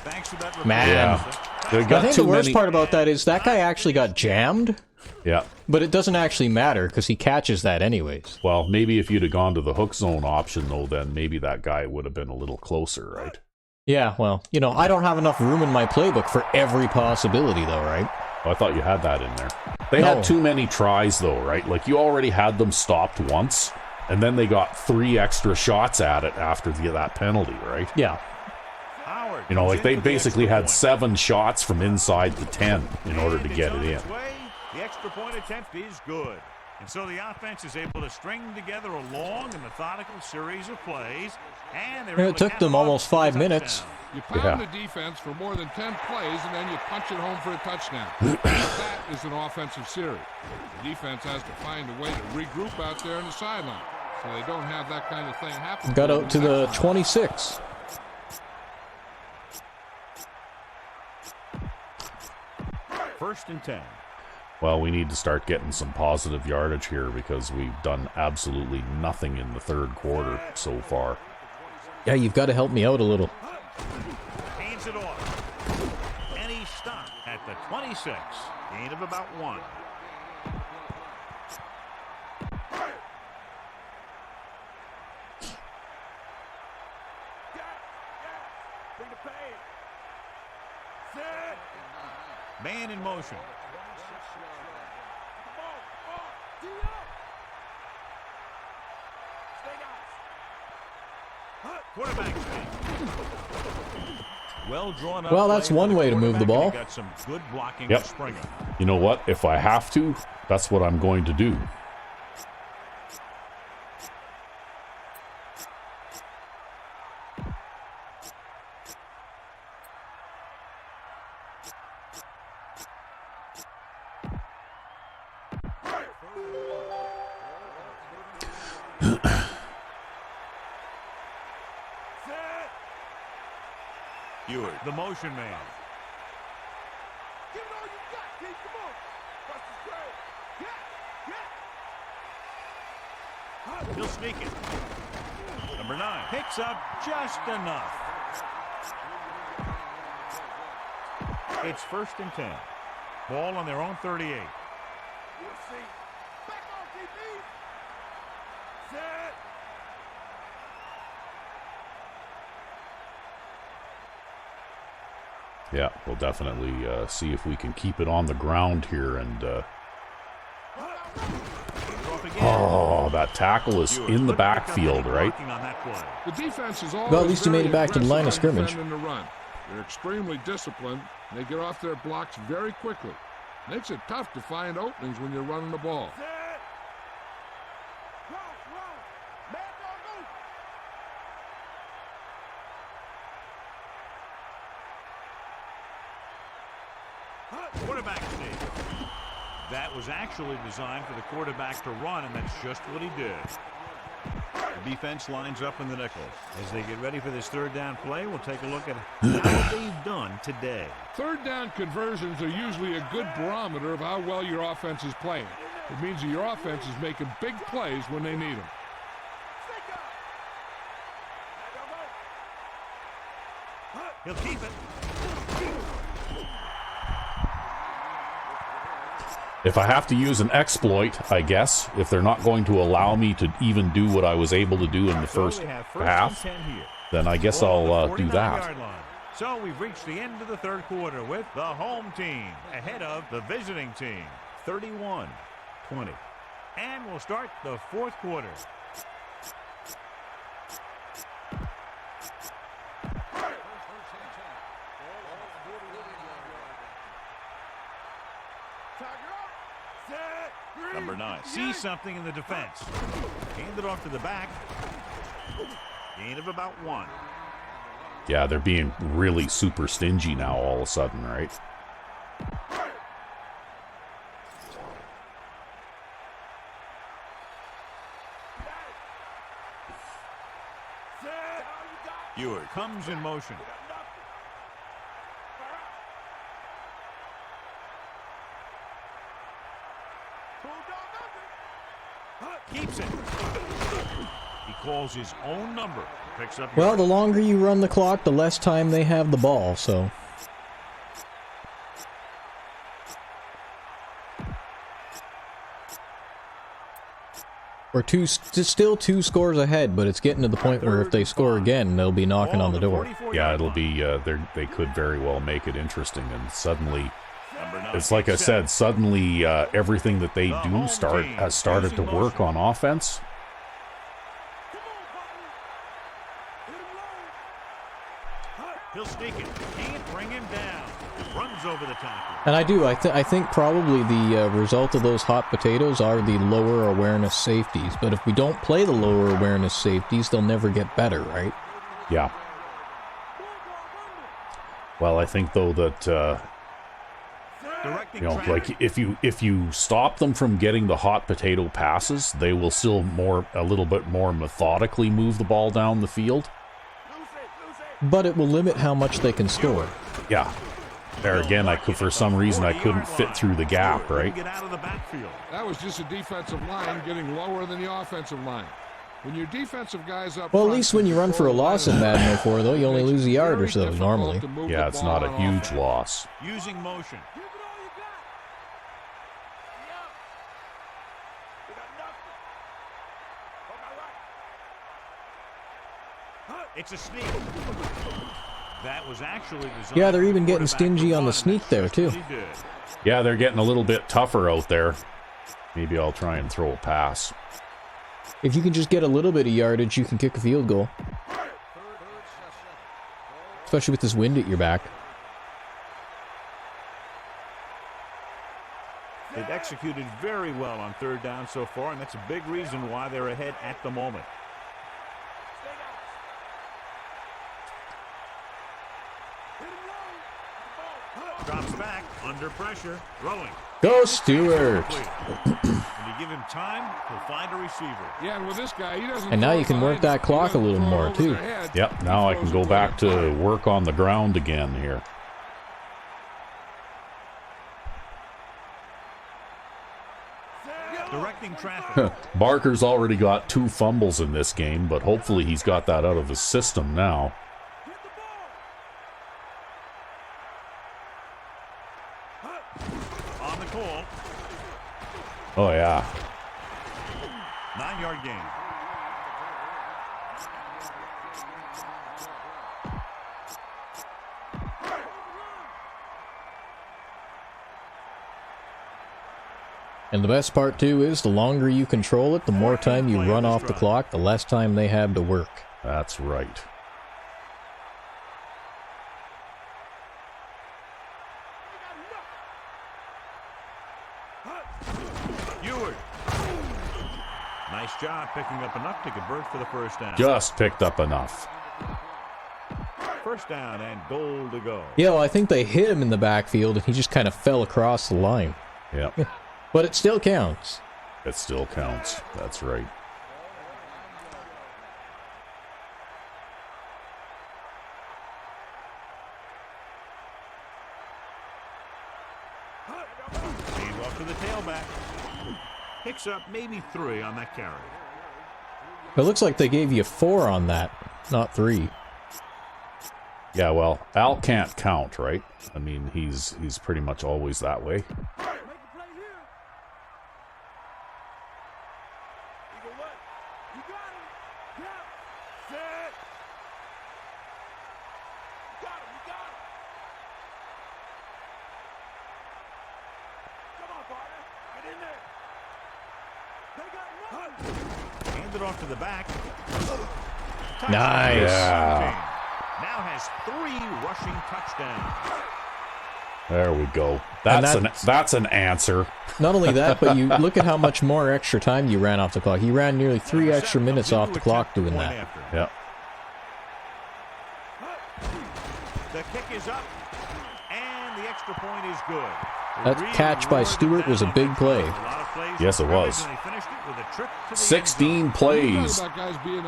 Thanks for that.
Man.
Yeah. They
I
got
think
too
the worst
many.
part about that is that guy actually got jammed,
Yeah.
but it doesn't actually matter because he catches that anyways.
Well, maybe if you'd have gone to the hook zone option, though, then maybe that guy would have been a little closer, right?
Yeah, well, you know, I don't have enough room in my playbook for every possibility, though, right?
Oh, I thought you had that in there. They
No.
had too many tries, though, right? Like, you already had them stopped once, and then they got 3 extra shots at it after that penalty, right?
Yeah.
Howard
You know, like they basically had 7 shots from inside the 10 in order to get it in.
The extra point attempt is good. And so the offense is able to string together a long and methodical series of plays. And
it took them almost 5 minutes.
You pound the defense for more than 10 plays, and then you punch it home for a touchdown. That is an offensive series. The defense has to find a way to regroup out there on the sideline, so they don't have that kind of thing happen.
Got out to the 26.
First and 10.
Well, we need to start getting some positive yardage here because we've done absolutely nothing in the third quarter so far.
Yeah, you've got to help me out a little.
Hands it off. And he stopped at the 26. Gain of about 1. Man in motion. Quarterback. Well drawn up.
Well, that's one way to move the ball.
Got some good blocking.
Yep. You know what? If I have to, that's what I'm going to do.
The motion man.
Give it all you got, Keith. Come on. Bust his grade.
He'll sneak it. Number 9 picks up just enough. It's first and 10. Ball on their own 38.
We'll see. Back on, DB. Set.
Yeah, we'll definitely see if we can keep it on the ground here. And oh, that tackle is in the backfield, right?
The defense is
well, at least you made it back to the line of scrimmage.
The run. They're extremely disciplined. And they get off their blocks very quickly. Makes it tough to find openings when you're running the ball.
Quarterback sneak. That was actually designed for the quarterback to run, and that's just what he did. The defense lines up in the nickel. As they get ready for this third down play, we'll take a look at how they've done today.
Third down conversions are usually a good barometer of how well your offense is playing. It means that your offense is making big plays when they need them.
He'll keep it.
If I have to use an exploit, I guess, if they're not going to allow me to even do what I was able to do in the first half, then I guess I'll do that.
So we've reached the end of the third quarter with the home team ahead of the visiting team, 31-20. And we'll start the fourth quarter. Number 9 sees something in the defense. Hand it off to the back. Gain of about 1.
Yeah, they're being really super stingy now all of a sudden, right?
Ewert comes in motion. Keeps it. He calls his own number. Picks up.
Well, the longer you run the clock, the less time they have the ball, so. We're still 2 scores ahead, but it's getting to the point where if they score again, they'll be knocking on the door.
Yeah, it'll be, they could very well make it interesting, and suddenly, it's like I said, suddenly everything that they do has started to work on offense.
He'll sneak it. Can't bring him down. Runs over the tackle.
And I think probably the result of those hot potatoes are the lower awareness safeties. But if we don't play the lower awareness safeties, they'll never get better, right?
Yeah. Well, I think though that you know, like if you stop them from getting the hot potato passes, they will still a little bit more methodically move the ball down the field.
But it will limit how much they can score.
Yeah. There again, for some reason I couldn't fit through the gap, right?
Get out of the backfield.
That was just a defensive line getting lower than the offensive line. When your defensive guys up
Well, at
front
least when you run for a loss in Madden 04, though, you only lose a yard or so normally.
Yeah, it's not a huge loss.
Using motion.
Give it all you got. You got nothing.
It's a sneak. That was actually designed.
Yeah, they're even getting stingy on the sneak there, too.
Yeah, they're getting a little bit tougher out there. Maybe I'll try and throw a pass.
If you can just get a little bit of yardage, you can kick a field goal. Especially with this wind at your back.
They've executed very well on third down so far, and that's a big reason why they're ahead at the moment. Drops back, under pressure, throwing.
Go, Stewart!
When you give him time, he'll find a receiver.
Yeah, and with this guy, he doesn't.
And now you can work that clock a little more, too.
Yep, now I can go back to work on the ground again here.
Directing traffic.
Barker's already got 2 fumbles in this game, but hopefully he's got that out of his system now.
On the call.
Oh, yeah.
9-yard gain.
And the best part, too, is the longer you control it, the more time you run off the clock, the less time they have to work.
That's right.
Nice job picking up enough to convert for the first down.
Just picked up enough.
First down and goal to go.
Yeah, well, I think they hit him in the backfield, and he just kind of fell across the line.
Yep.
But it still counts.
It still counts. That's right.
Hand off to the tailback. Picks up maybe 3 on that carry.
It looks like they gave you 4 on that, not 3.
Yeah, well, Al can't count, right? I mean, he's pretty much always that way.
Make a play here. Eagle left. You got him. Yeah. Set. You got him. You got him. Come on, partner. Get in there. They got nothing.
Hand it off to the back.
Nice.
Yeah.
Now has 3 rushing touchdowns.
There we go.
And
That's an answer.
Not only that, but you look at how much more extra time you ran off the clock. He ran nearly 3 extra minutes off the clock doing that.
Yep.
The kick is up, and the extra point is good.
That catch by Stewart was a big play.
Yes, it was. 16 plays,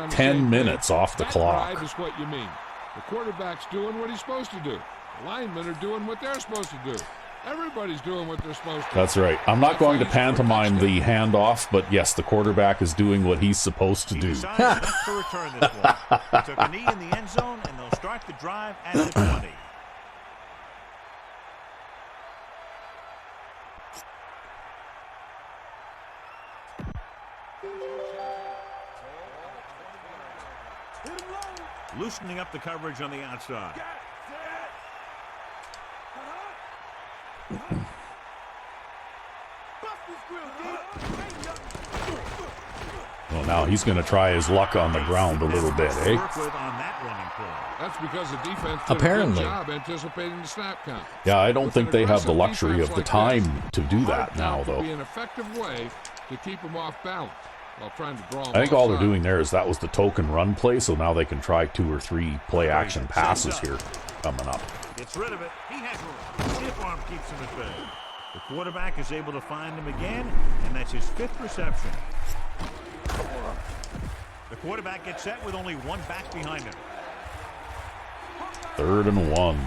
10 minutes off the clock.
Is what you mean. The quarterback's doing what he's supposed to do. The linemen are doing what they're supposed to do. Everybody's doing what they're supposed to.
That's right. I'm not going to pantomime the handoff, but yes, the quarterback is doing what he's supposed to do.
To return this one. He took a knee in the end zone, and they'll start the drive at the 20. Loosening up the coverage on the outside.
Oh, now he's going to try his luck on the ground a little bit, eh?
Work with on that running play.
That's because the defense did
Apparently.
a good job anticipating the snap count.
Yeah, I don't think they have the
Aggressive
luxury of
defense
the
like
time to do that
hard
now,
count would
though.
be an effective way to keep them off balance while trying to draw them
I think all they're
offside.
doing there is that was the token run play, so now they can try 2 or 3 play action passes here coming up.
Gets rid of it. He has room. Stiff arm keeps him at bay. The quarterback is able to find him again, and that's his 5th reception. The quarterback gets set with only one back behind him.
3rd and 1.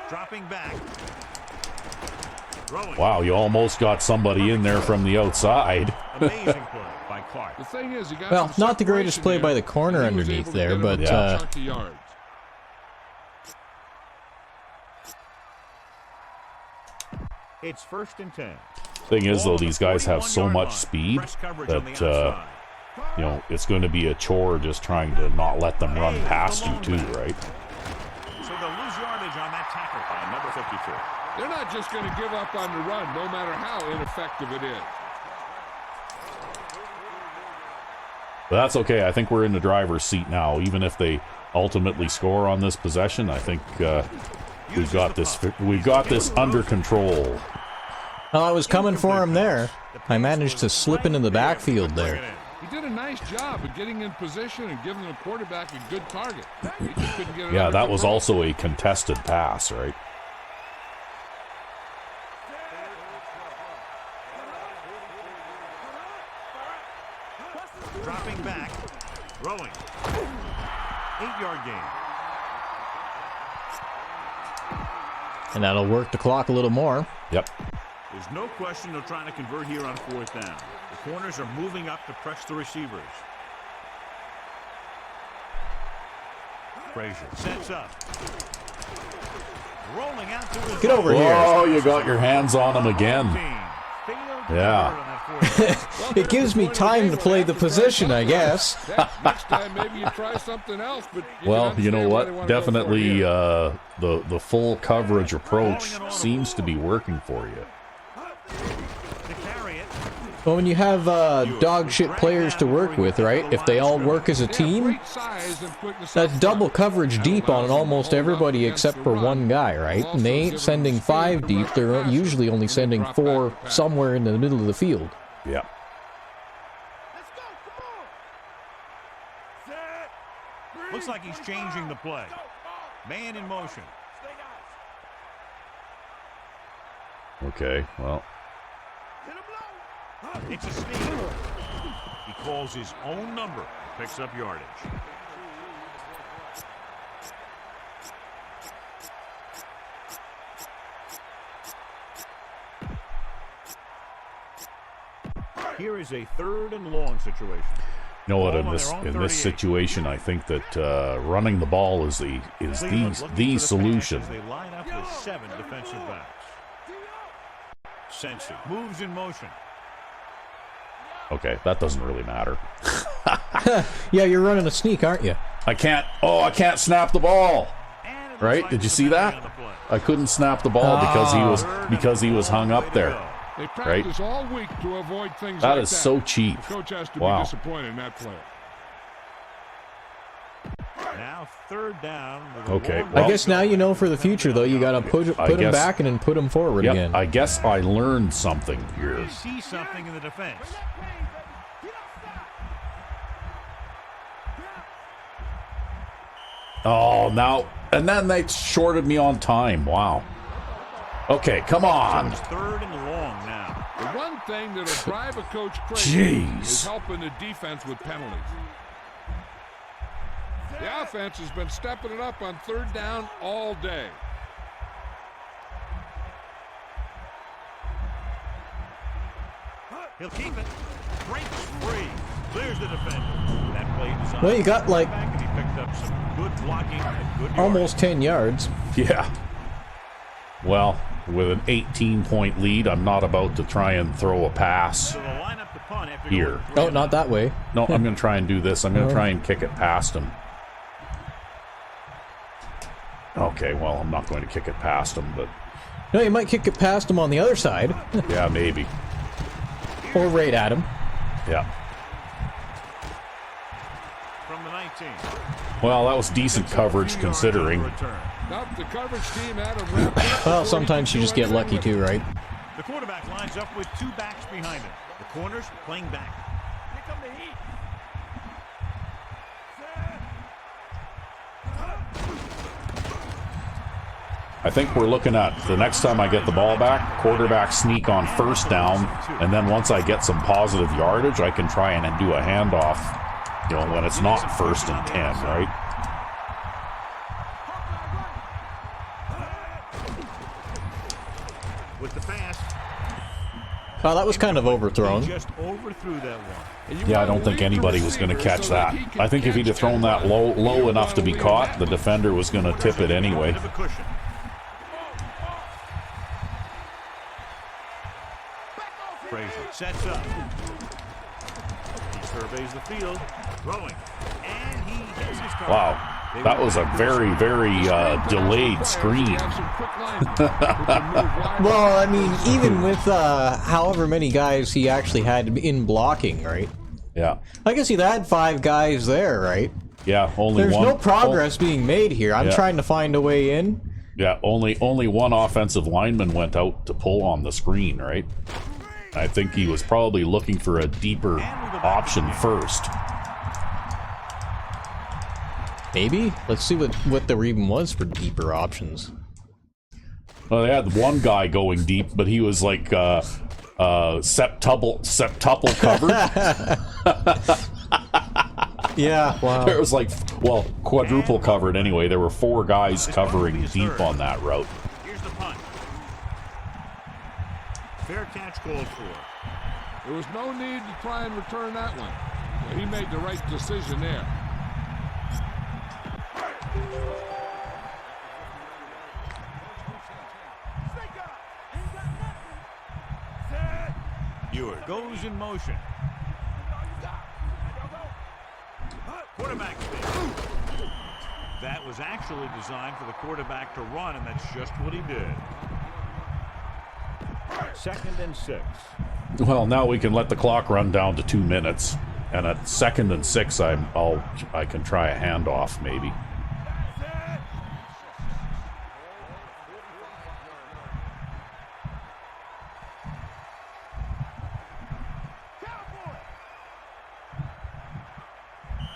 Dropping back. Throwing.
Wow, you almost got somebody in there from the outside.
Amazing play by Clark.
The thing is, he got
Well,
some
not the greatest
separation
play
there,
by the corner
and he was
underneath
able to
there,
get him
but,
a
Yeah.
chunk of yards.
It's 1st and 10.
Thing is, though,
Ball on
these
the
guys have so
41-yard
much
line.
speed
Press coverage on the
that,
outside.
you know, it's going to be a chore just trying to not let them run past you, too, right?
So they'll lose yardage on that tackle by number 52.
They're not just going to give up on the run, no matter how ineffective it is.
But that's okay. I think we're in the driver's seat now. Even if they ultimately score on this possession, I think we've got this under control.
Well, I was coming for him there. I managed to slip into the backfield there.
He did a nice job of getting in position and giving the quarterback a good target. He just couldn't get it
Yeah,
under
that was
control.
also a contested pass, right?
Dropping back. Throwing. 8-yard gain.
And that'll work the clock a little more.
Yep.
There's no question they're trying to convert here on 4th down. The corners are moving up to press the receivers. Frazier sets up. Rolling out to his
Get over here.
Oh, you got your hands on him again. Yeah.
It gives me time to play the position, I guess.
Next time, maybe you try something else. But
Well, you know
understand why they
what?
wanna go for it
Definitely
here.
the full coverage approach seems to be working for you.
To carry it.
Well, when you have dog shit players to work with, right? If they all work as a
They have
team,
great size and quickness
that's
up
double
front.
coverage
That
deep
allows
on
them to
almost
hold up
everybody
against
except
the
for
run.
one guy, right?
Will
And they
also
ain't
give
sending
them speed
5
to
deep.
rush
They're
faster
usually only
when they
sending
drop
4
back to pass.
somewhere in the middle of the field.
Yeah.
Looks like he's changing the play. Man in motion.
Okay. Well,
It's a sneak. He calls his own number. Picks up yardage. Here is a 3rd and long situation.
you know what?
Ball
In
on
this
their own
in this
38.
situation, I think that running the ball is
Cleveland
the
looking for
the
pass
solution.
as They line up with 7 defensive backs. Sensi moves in motion.
Okay, that doesn't really matter.
Yeah, you're running a sneak, aren't you?
I can't snap the ball.
And it looks
Right?
like
Did you
there's a
see
penalty
that?
on the play.
I couldn't snap the ball because he was hung up there.
They practice all week to avoid things
That
like
is so cheap.
The coach has to
Wow.
be disappointed in that player.
Now 3rd down. with a
Okay,
long
well-
I guess now you know for the future, though, you got to put him
guess-
back and then put him forward
Yep,
again.
I guess I learned something here.
He sees something in the defense.
Oh, now and then they shorted me on time. Wow. Okay, come
So
on.
it's 3rd and long now.
The one thing that'll drive a coach crazy is
Jeez.
helping the defense with penalties. The offense has been stepping it up on 3rd down all day.
He'll keep it. Breaks free. Clears the defender. That play designed.
Well, you got, like,
And he picked up some good blocking and good
Almost 10 yards.
Yeah. Well, with an 18-point lead, I'm not about to try and throw a pass
So they'll line up the punt after
here.
going 3
Oh, not that way.
No, I'm going to try and do this. I'm going to try and kick it past him. Okay, well, I'm not going to kick it past him, but
No, you might kick it past him on the other side.
yeah, maybe.
Or right at him.
Yeah.
From the 19.
Well, that was decent coverage considering.
Nope, the coverage team had him wrapped up.
Well, sometimes you just get lucky too, right?
The quarterback lines up with two backs behind him. The corners playing back.
Here come the heat.
I think we're looking at the next time I get the ball back, quarterback sneak on first down, and then once I get some positive yardage, I can try and do a handoff, you know, when it's not 1st and 10, right?
With the pass.
Oh, that was kind of overthrown.
He just overthrew that one.
Yeah, I don't think anybody was going to catch that. I think if he'd have thrown that low enough to be caught, the defender was going to tip it anyway.
Frazier sets up. He surveys the field, throwing, and he hits his target.
Wow. That was a very, very delayed screen.
Well, I mean, even with however many guys he actually had in blocking, right?
Yeah.
I guess he had 5 guys there, right?
Yeah, only
There's
one.
no progress being made here. I'm
Yeah.
trying to find a way in.
Yeah, only one offensive lineman went out to pull on the screen, right? I think he was probably looking for a deeper option first.
Maybe? Let's see what there even was for deeper options.
Well, they had one guy going deep, but he was like septuple covered.
Yeah, wow.
There was like, well, quadruple covered anyway. There were 4 guys covering deep on that route.
Here's the punt. Fair catch called for.
There was no need to try and return that one. Well, he made the right decision there.
Ewert goes in motion. Quarterback spin. That was actually designed for the quarterback to run, and that's just what he did. 2nd and 6.
Well, now we can let the clock run down to 2 minutes, and at 2nd and 6, I can try a handoff maybe.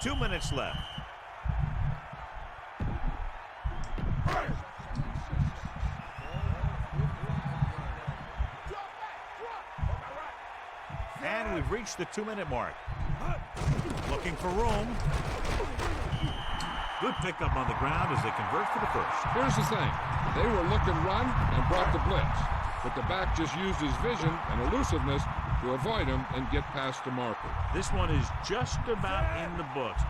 Two minutes left. And we've reached the 2-minute mark. Looking for room. Good pickup on the ground as they convert for the first.
Here's the thing. They were looking run and brought the blitz. But the back just used his vision and elusiveness to avoid him and get past the marker.
This one is just about in the books.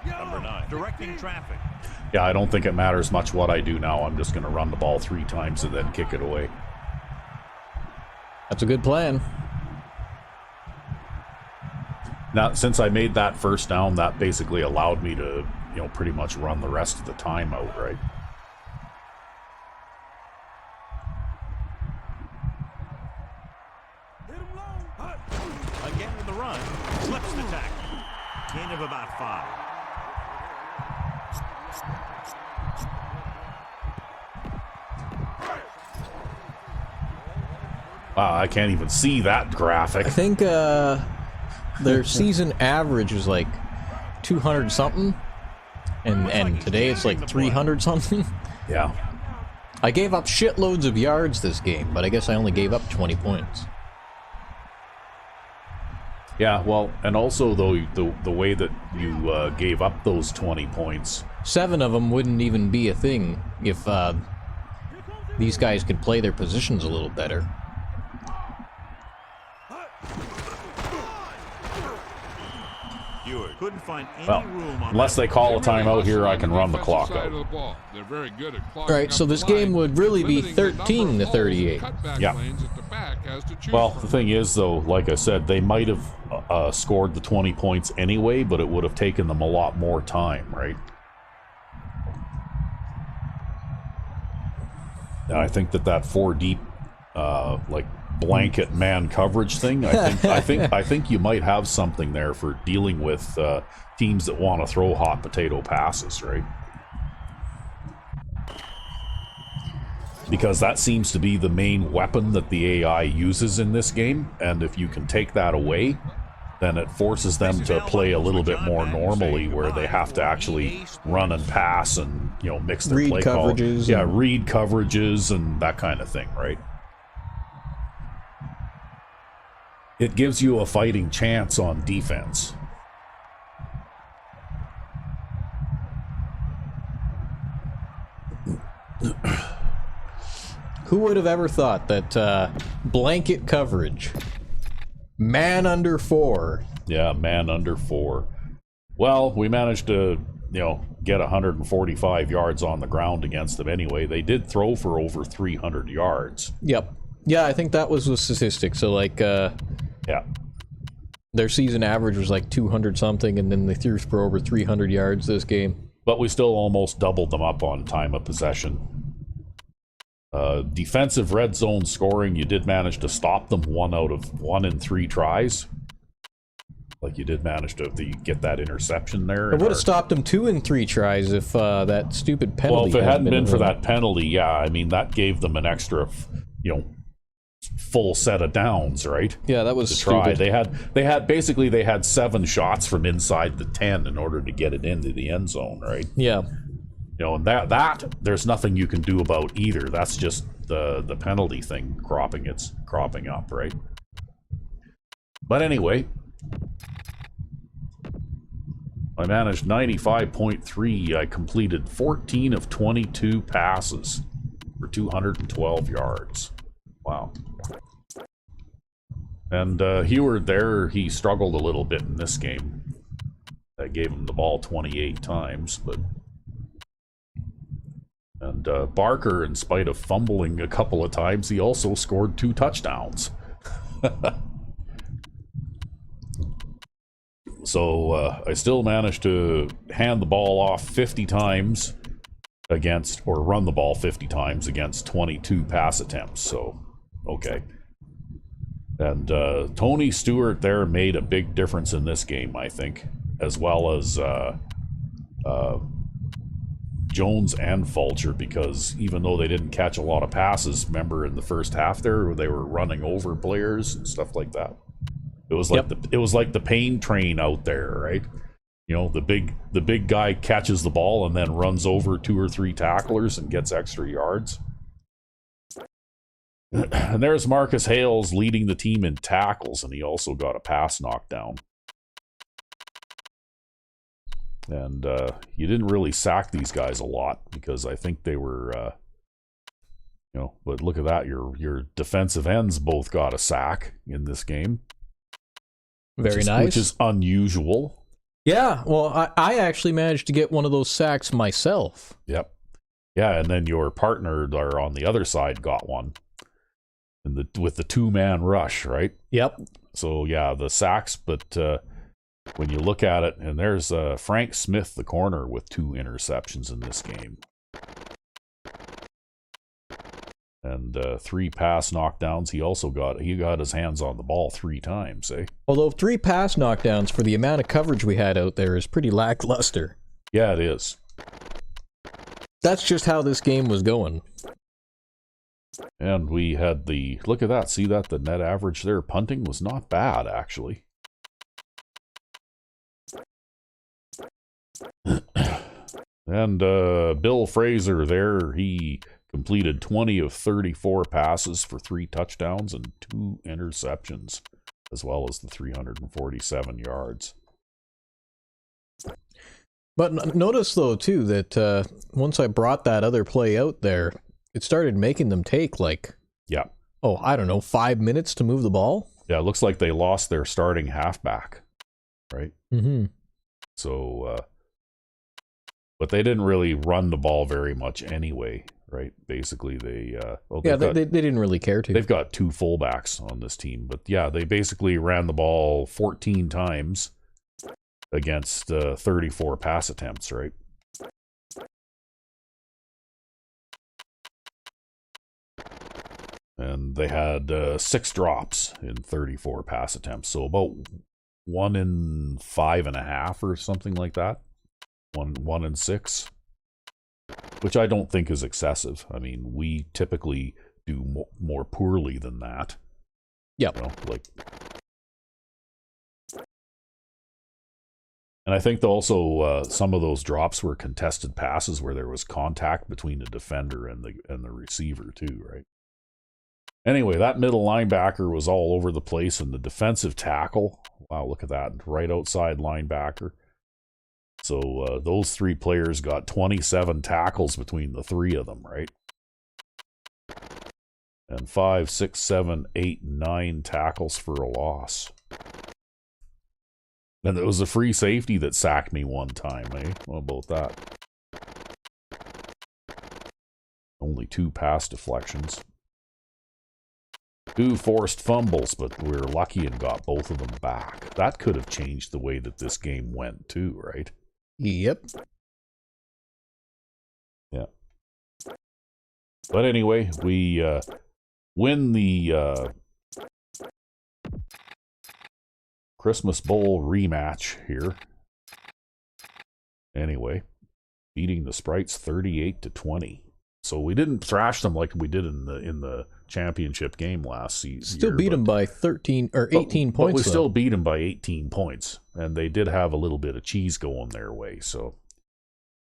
Number 9, directing traffic.
Yeah, I don't think it matters much what I do now. I'm just going to run the ball 3 times and then kick it away.
That's a good plan.
Now, since I made that first down, that basically allowed me to, you know, pretty much run the rest of the time out, right?
Again with the run. Slips the tackle. Gain of about 5.
Wow, I can't even see that graphic.
I think their season average was like 200 something, and today it's like 300 something.
Yeah.
I gave up shitloads of yards this game, but I guess I only gave up 20 points.
Yeah, well, and also though the way that you gave up those 20 points.
7 of them wouldn't even be a thing if these guys could play their positions a little better.
Couldn't find any
Well,
room on
unless
that.
they call a
They really
timeout here,
hustle
I
on
can
the
run the
defensive
clock
side
out.
of the ball. They're very good at clogging
Right,
up
so
the
this game
line,
would really be
limiting the number
13 to
of holes and
38.
cutback
Yeah.
lanes that the back has to choose
Well,
from.
the thing is, though, like I said, they might have scored the 20 points anyway, but it would have taken them a lot more time, right? And I think that 4 deep, like blanket man coverage thing. I think you might have something there for dealing with teams that want to throw hot potato passes, right? Because that seems to be the main weapon that the AI uses in this game, and if you can take that away, then it forces them to play a little bit more normally, where they have to actually run and pass and, you know, mix their play coverages. Yeah, read coverages and that kind of thing, right? It gives you a fighting chance on defense.
Who would have ever thought that blanket coverage, man under 4?
Yeah, man under 4. Well, we managed to, you know, get 145 yards on the ground against them anyway. They did throw for over 300 yards.
Yep. Yeah, I think that was the statistic. So, like,
yeah,
their season average was like 200 something, and then they threw for over 300 yards this game.
But we still almost doubled them up on time of possession. Defensive red zone scoring, you did manage to stop them 1 out of 1 in 3 tries. Like, you did manage to get that interception there.
It would have stopped them 2 in 3 tries if that stupid penalty.
Well, if it hadn't been for that penalty, yeah, I mean, that gave them an extra, you know, full set of downs, right?
Yeah, that was stupid.
They had 7 shots from inside the 10 in order to get it into the end zone, right?
Yeah.
You know, and that there's nothing you can do about either. That's just the penalty thing cropping up, right? But anyway, I managed 95.3. I completed 14 of 22 passes for 212 yards. Wow. And Heward there, he struggled a little bit in this game. I gave him the ball 28 times, but... And Barker, in spite of fumbling a couple of times, he also scored 2 touchdowns. So I still managed to hand the ball off 50 times against, or run the ball 50 times against 22 pass attempts. So, okay. And Tony Stewart there made a big difference in this game, I think, as well as Jones and Fulcher, because even though they didn't catch a lot of passes, remember in the first half there, they were running over players and stuff like that. It was like the pain train out there, right? You know, the big guy catches the ball and then runs over 2 or 3 tacklers and gets extra yards. And there's Marcus Hales leading the team in tackles, and he also got a pass knockdown. And you didn't really sack these guys a lot because I think they were, you know, but look at that. Your defensive ends both got a sack in this game.
Very nice.
Which is unusual.
Yeah, well, I actually managed to get one of those sacks myself.
Yep. Yeah, and then your partner there on the other side got one. With the 2-man rush, right?
Yep.
So, yeah, the sacks, but... when you look at it, and there's Frank Smith, the corner, with 2 interceptions in this game. And 3 pass knockdowns. He got his hands on the ball 3 times, eh?
Although 3 pass knockdowns for the amount of coverage we had out there is pretty lackluster.
Yeah, it is.
That's just how this game was going.
And we had look at that, see that? The net average there, punting was not bad, actually. And Bill Fraser there, he completed 20 of 34 passes for 3 touchdowns and 2 interceptions, as well as the 347 yards.
But notice, though, too, that once I brought that other play out there, it started making them take, like,
yeah,
I don't know, 5 minutes to move the ball?
Yeah, it looks like they lost their starting halfback, right?
Mm-hmm.
So, but they didn't really run the ball very much anyway, right? Basically, they
didn't really care to.
They've got 2 fullbacks on this team, but yeah, they basically ran the ball 14 times against 34 pass attempts, right? And they had 6 drops in 34 pass attempts. So about 1 in 5.5 or something like that. 1 in 6. Which I don't think is excessive. I mean, we typically do more poorly than that.
Yep.
You know, like... And I think also some of those drops were contested passes where there was contact between the defender and the receiver too, right? Anyway, that middle linebacker was all over the place, and the defensive tackle, wow, look at that, right outside linebacker. So those 3 players got 27 tackles between the 3 of them, right? And 5, 6, 7, 8, 9 tackles for a loss. And it was a free safety that sacked me one time, eh? What about that? Only 2 pass deflections. 2 forced fumbles, but we were lucky and got both of them back. That could have changed the way that this game went too, right?
Yep.
Yeah. But anyway, we win the Christmas Bowl rematch here. Anyway, beating the Sprites 38-20. So we didn't thrash them like we did in the championship game last season.
Still beat them by 13 or 18 points.
But we
though.
still beat them by 18 points, and they did have a little bit of cheese going their way. So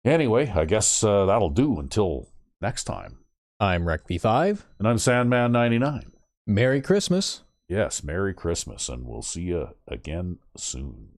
anyway, I guess that'll do until next time.
I'm RecV5.
And I'm Sandman99.
Merry Christmas.
Yes, Merry Christmas, and we'll see you again soon.